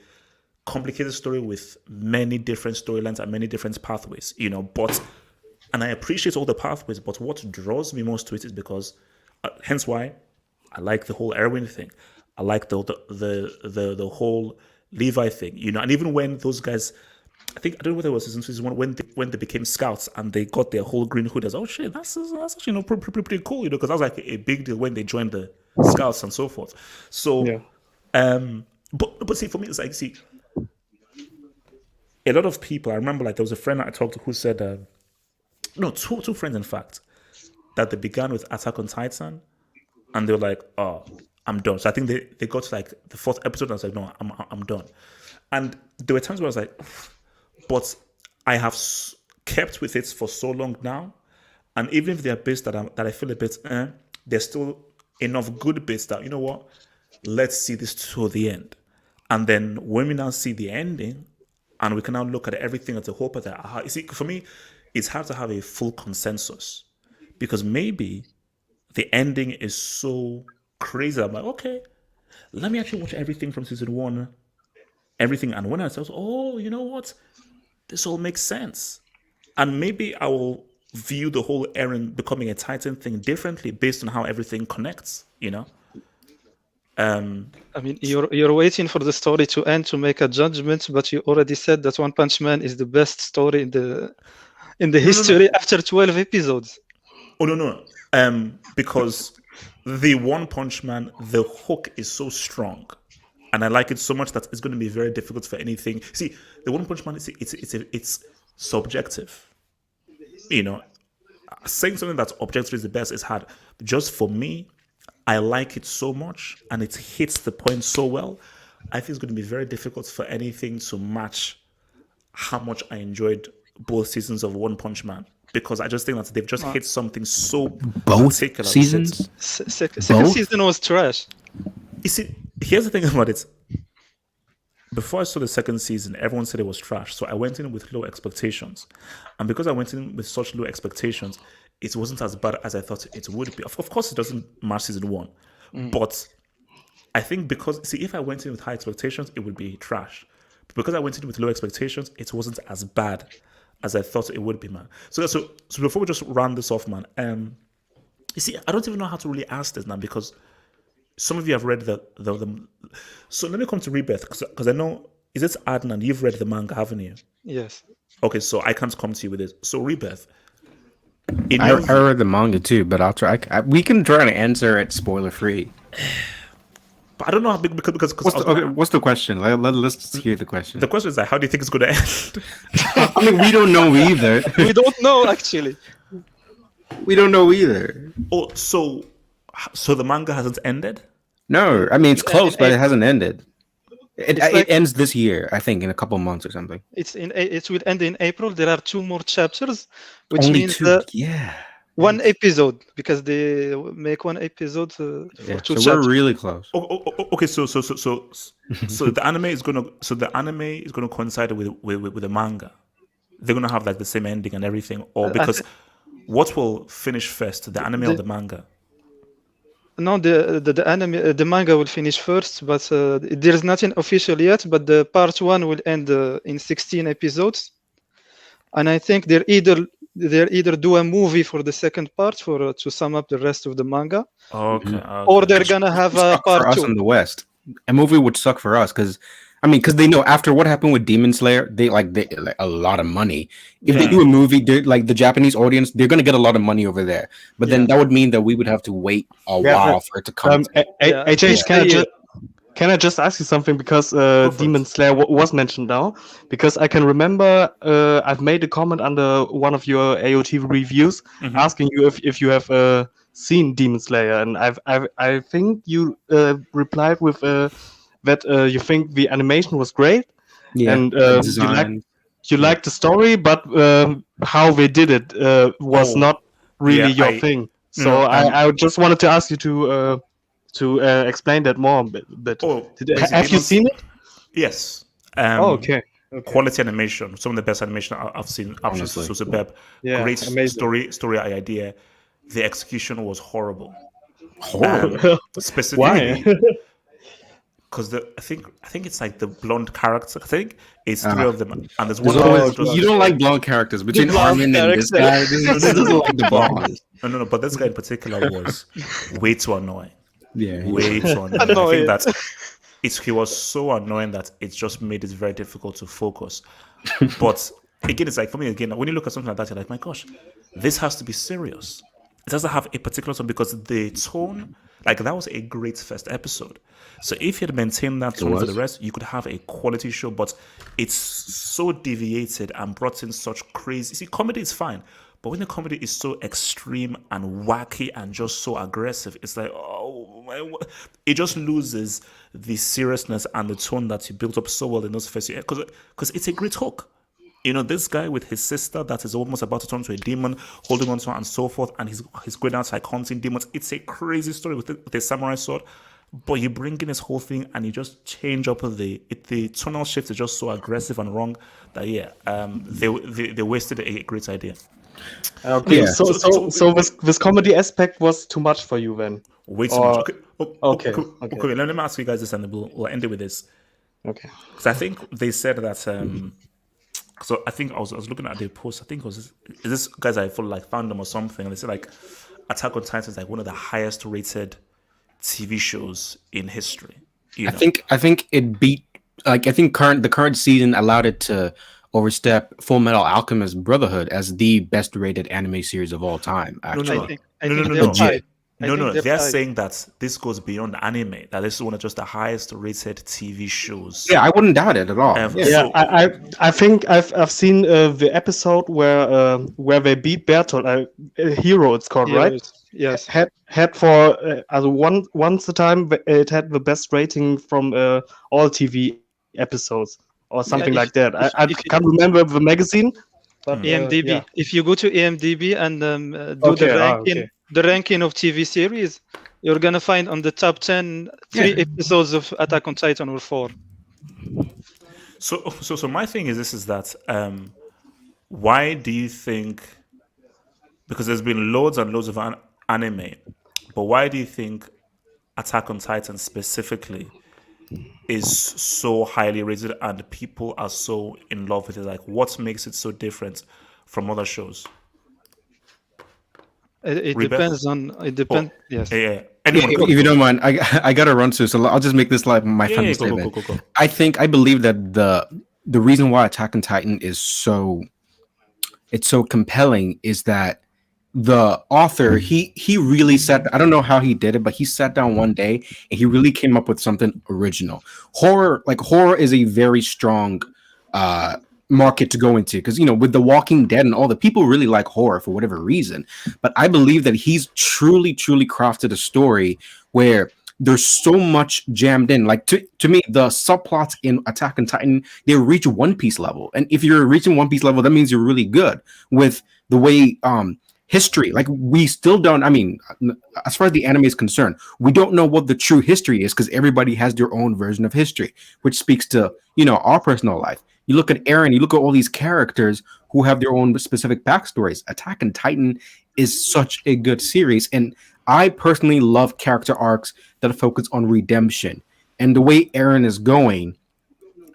complicated story with many different storylines and many different pathways. You know, and I appreciate all the pathways. But what draws me most to it is because, hence why I like the whole Erwin thing. I like the whole Levi thing. You know, and even when those guys. I don't know whether it was season 1 when they became scouts and they got their whole green hood. I was, oh shit, that's actually pretty cool, you know, because that was like a big deal when they joined the scouts and so forth. So, but see, for me, it's like, see, a lot of people. I remember, like, there was a friend I talked to who said, two friends in fact, that they began with Attack on Titan, and they were like, oh, I'm done. So I think they got to like the 4th episode, and I was like, no, I'm done. And there were times where I was like. But I have kept with it for so long now, and even if there are bits that I feel a bit, there's still enough good bits that, you know what, let's see this to the end. And then when we now see the ending, and we can now look at everything as a whole, you see, for me, it's hard to have a full consensus, because maybe the ending is so crazy. I'm like, okay, let me actually watch everything from season 1, everything, and when I say, oh, you know what? This all makes sense. And maybe I will view the whole Eren becoming a Titan thing differently based on how everything connects, you know? I mean, you're waiting for the story to end to make a judgment, but you already said that One Punch Man is the best story in the history after 12 episodes. Oh, no. Because the One Punch Man, the hook is so strong. and I like it so much that it's going to be very difficult for anything. See, the One Punch Man, it's subjective. You know, saying something that's objectively is the best is hard. Just for me, I like it so much, and it hits the point so well. I think it's going to be very difficult for anything to match how much I enjoyed both seasons of One Punch Man, because I just think that they've just hit something so Both particular. seasons? Second Both? season was trash. You see, here's the thing about it. Before I saw the second season, everyone said it was trash. So I went in with low expectations. And because I went in with such low expectations, it wasn't as bad as I thought it would be. Of course, it doesn't match season one. But I think because, see, if I went in with high expectations, it would be trash. But because I went in with low expectations, it wasn't as bad as I thought it would be, man. So before we just round this off, man, you see, I don't even know how to really ask this now, because some of you have read the so let me come to Rebirth, because I know, is it Adnan, you've read the manga, haven't you? Yes. Okay, so I can't come to you with this. So Rebirth. I read the manga too, but I'll try. We can try to answer it spoiler free. But I don't know how big, because what's the question? Let's hear the question. The question is like, how do you think it's going to end? I mean, we don't know either. We don't know, actually. We don't know either. Oh, so the manga hasn't ended? No, I mean it's close, but it April. hasn't ended. It like- ends this year, I think, in a couple months or something. It will end in April. There are 2 more chapters, which Only means 2. Yeah. 1 episode, because they make 1 episode for Yeah. 2 So chapters. we're really close. Okay, so the anime is gonna coincide with the manga. They're gonna have like the same ending and everything, or because what will finish first, the anime or the manga? No, the anime, the manga will finish first, but there's nothing official yet. But the part 1 will end in 16 episodes, and I think they're either do a movie for the second part to sum up the rest of the manga, Okay. or they're gonna have a Suck for part us 2. in the West. A movie would suck for us because they know after what happened with Demon Slayer, they like a lot of money. If they do a movie, like the Japanese audience, they're gonna get a lot of money over there. But then that would mean that we would have to wait a while for it to come. AJ, can I just ask you something, because Demon Slayer was mentioned now? Because I can remember I've made a comment under one of your AOT reviews asking you if you have seen Demon Slayer, and I think you replied with that you think the animation was great, and you liked the story, but how they did it was not really your thing. So I just wanted to ask you to explain that more a bit. Have you seen it? Yes. Okay. Quality animation, some of the best animation I've seen. Absolutely so superb. Yeah, great amazing. story idea. The execution was horrible. Horrible. Specifically, because I think it's like the blonde character. I think it's 3 of them, and there's one. You don't like blonde characters between Armin and this guy. This doesn't like the blonde. No. But this guy in particular was way too annoying. Yeah, Way too annoying. I think that he was so annoying that it just made it very difficult to focus. But again, it's like, for me, again, when you look at something like that, you're like, my gosh, this has to be serious. It doesn't have a particular tone, because the tone, like, that was a great first episode. So if you had maintained that tone for the rest, you could have a quality show. But it's so deviated and brought in such crazy. See, comedy is fine, but when the comedy is so extreme and wacky and just so aggressive, it's like, oh my, it just loses the seriousness and the tone that you built up so well in those first years. Because it's a great hook. You know, this guy with his sister that is almost about to turn to a demon, holding on to her and so forth, and he's going out like hunting demons. It's a crazy story with a samurai sword, but you bring in this whole thing and you just change up the tonal shift is just so aggressive and wrong that they wasted a great idea. Okay, Yeah. so this comedy aspect was too much for you then? Way too much. Okay. Let me ask you guys this, and we'll end it with this. Okay. Because I think they said that. So I think I was looking at the post. I think it was this guys I follow, like, found them or something, and they said like Attack on Titan is like one of the highest rated TV shows in history. I think it beat. Like, I think the current season allowed it to overstep Full Metal Alchemist Brotherhood as the best rated anime series of all time. Actually, No. No, think no, they're they're tied. saying that this goes beyond anime. That this is one of just the highest rated TV shows Yeah, I wouldn't doubt it at all. ever. Yeah. Yeah, So, I think I've seen the episode where they beat Bertolt, Hero it's called, right? Heroes. Yes. Had for once the time it had the best rating from all TV episodes or something Yeah, like that. I if can't remember the magazine, but EMDB. yeah. If you go to EMDB and do Okay, the okay. ranking of TV series, you're gonna find on the top 10 three episodes of Attack on Titan or 4. so my thing is this: is that why do you think? Because there's been loads and loads of anime, but why do you think Attack on Titan specifically is so highly rated and people are so in love with it? Like, what makes it so different from other shows? It Rebeth? depends on. It depends. Yes. Yeah. If Anyone? you don't mind, I gotta run to, so I'll just make this like my final Go, statement. go. I believe that the reason why Attack on Titan is so compelling is that the author he really sat, I don't know how he did it, but he sat down one day and he really came up with something original. Horror is a very strong market to go into, because with The Walking Dead and all, the people really like horror for whatever reason. But I believe that he's truly crafted a story where there's so much jammed in. Like to me, the subplots in Attack on Titan, they reach One Piece level, and if you're reaching One Piece level, that means you're really good with the way history, like we still don't, as far as the anime is concerned, we don't know what the true history is, because everybody has their own version of history, which speaks to our personal life. You look at Eren, you look at all these characters who have their own specific backstories. Attack on Titan is such a good series, and I personally love character arcs that focus on redemption. And the way Eren is going,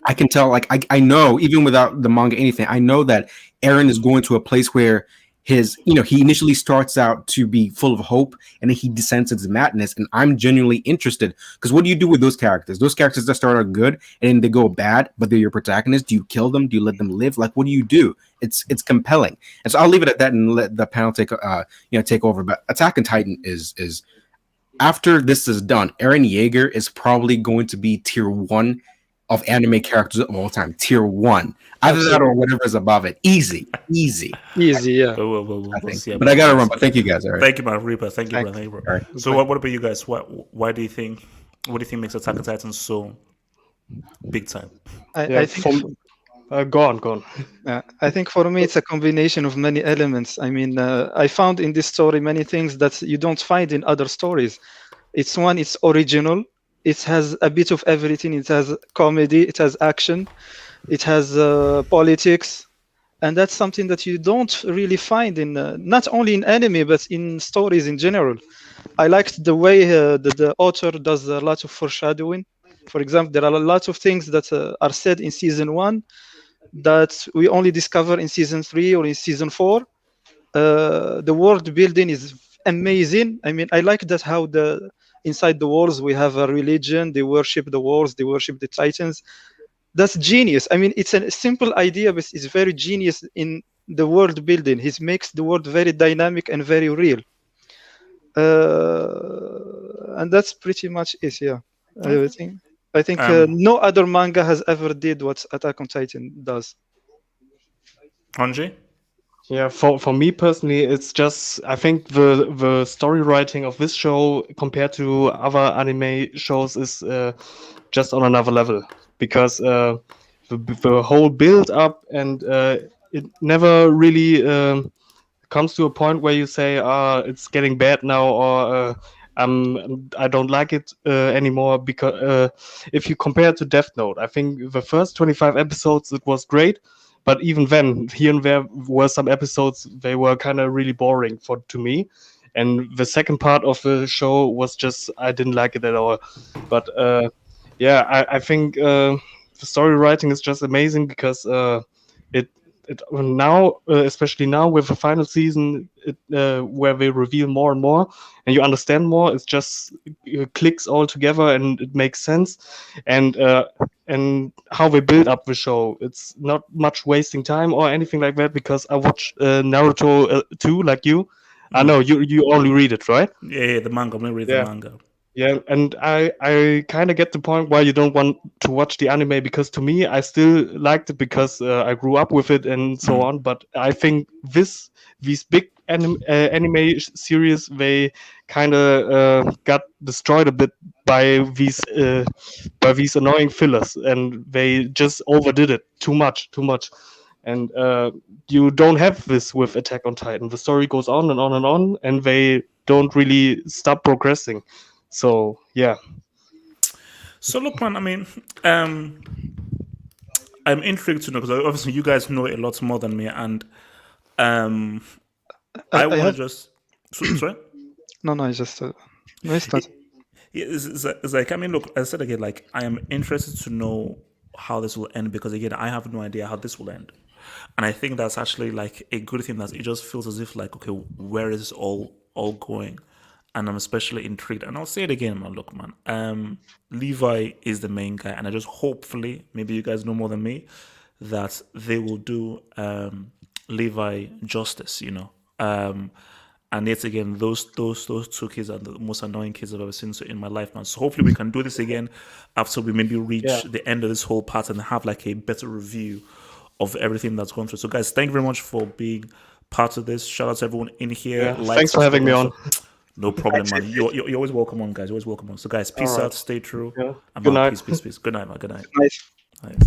I can tell, like I know, even without the manga, anything, I know that Eren is going to a place where he initially starts out to be full of hope, and then he descends into madness. And I'm genuinely interested, because what do you do with those characters? Those characters that start out good and then they go bad, but they're your protagonist. Do you kill them? Do you let them live? Like, what do you do? It's compelling. And so I'll leave it at that and let the panel take over. But Attack on Titan is after this is done, Eren Yeager is probably going to be tier 1 of anime characters of all time. Tier 1. Either that or whatever is above it. Easy. Yeah. We'll see. But I gotta run. But thank you guys. All right. Thank you, man, Reaper. Thank you, brother. All right. So what about you guys? What do you think? What do you think makes Attack on Titan so big time? I think. Go on. I think for me it's a combination of many elements. I mean, I found in this story many things that you don't find in other stories. It's original. It has a bit of everything. It has comedy. It has action. It has politics, and that's something that you don't really find in not only in anime but in stories in general. I liked the way the author does a lot of foreshadowing. For example, there are a lot of things that are said in season 1 that we only discover in season 3 or in season 4. The world building is amazing. I mean, I like that how inside the walls we have a religion. They worship the walls. They worship the Titans. That's genius. I mean, it's a simple idea, but it's very genius in the world building. He makes the world very dynamic and very real. And that's pretty much it. Yeah, I think no other manga has ever did what Attack on Titan does. Hanji? Yeah, for me personally, it's just, I think the story writing of this show compared to other anime shows is just on another level, because the whole build up and it never really comes to a point where you say, it's getting bad now, or I don't like it anymore. Because if you compare it to Death Note, I think the first 25 episodes it was great. But even then, here and there were some episodes, they were kind of really boring to me. And the second part of the show was just, I didn't like it at all. But I think the story writing is just amazing, because it now, especially now with the final season, where they reveal more and more, and you understand more, it just clicks all together and it makes sense. And how they build up the show, it's not much wasting time or anything like that, because I watched Naruto too, like you. I know you only read it, right? Yeah, the manga. I'm gonna read Yeah. the manga. Yeah, and I kind of get the point why you don't want to watch the anime, because to me, I still liked it because I grew up with it and so on. But I think these big anime series, they kind of got destroyed a bit by these annoying fillers, and they just overdid it too much. And you don't have this with Attack on Titan. The story goes on and on and on, and they don't really stop progressing. So yeah. So look, man. I mean, I'm intrigued to know, because obviously you guys know a lot more than me, and I I want to have just sorry. no. I just no, it's not. Yeah, it's like, I mean, look, as I said again, like, I am interested to know how this will end, because again, I have no idea how this will end, and I think that's actually like a good thing. That it just feels as if like, okay, where is this all going? And I'm especially intrigued. And I'll say it again, man. Look, man. Levi is the main guy, and I just hopefully, maybe you guys know more than me, that they will do Levi justice. You know. And yet again, those two kids are the most annoying kids I've ever seen in my life, man. So hopefully we can do this again after we maybe reach the end of this whole part and have like a better review of everything that's gone through. So guys, thank you very much for being part of this. Shout out to everyone in here. Yeah, thanks for having me on. No problem, man. You're always welcome on, guys. You're always welcome on. So guys, peace out, stay true. Yeah. I'm Good out. night. Peace. Good night, man. Good night. Nice. Nice.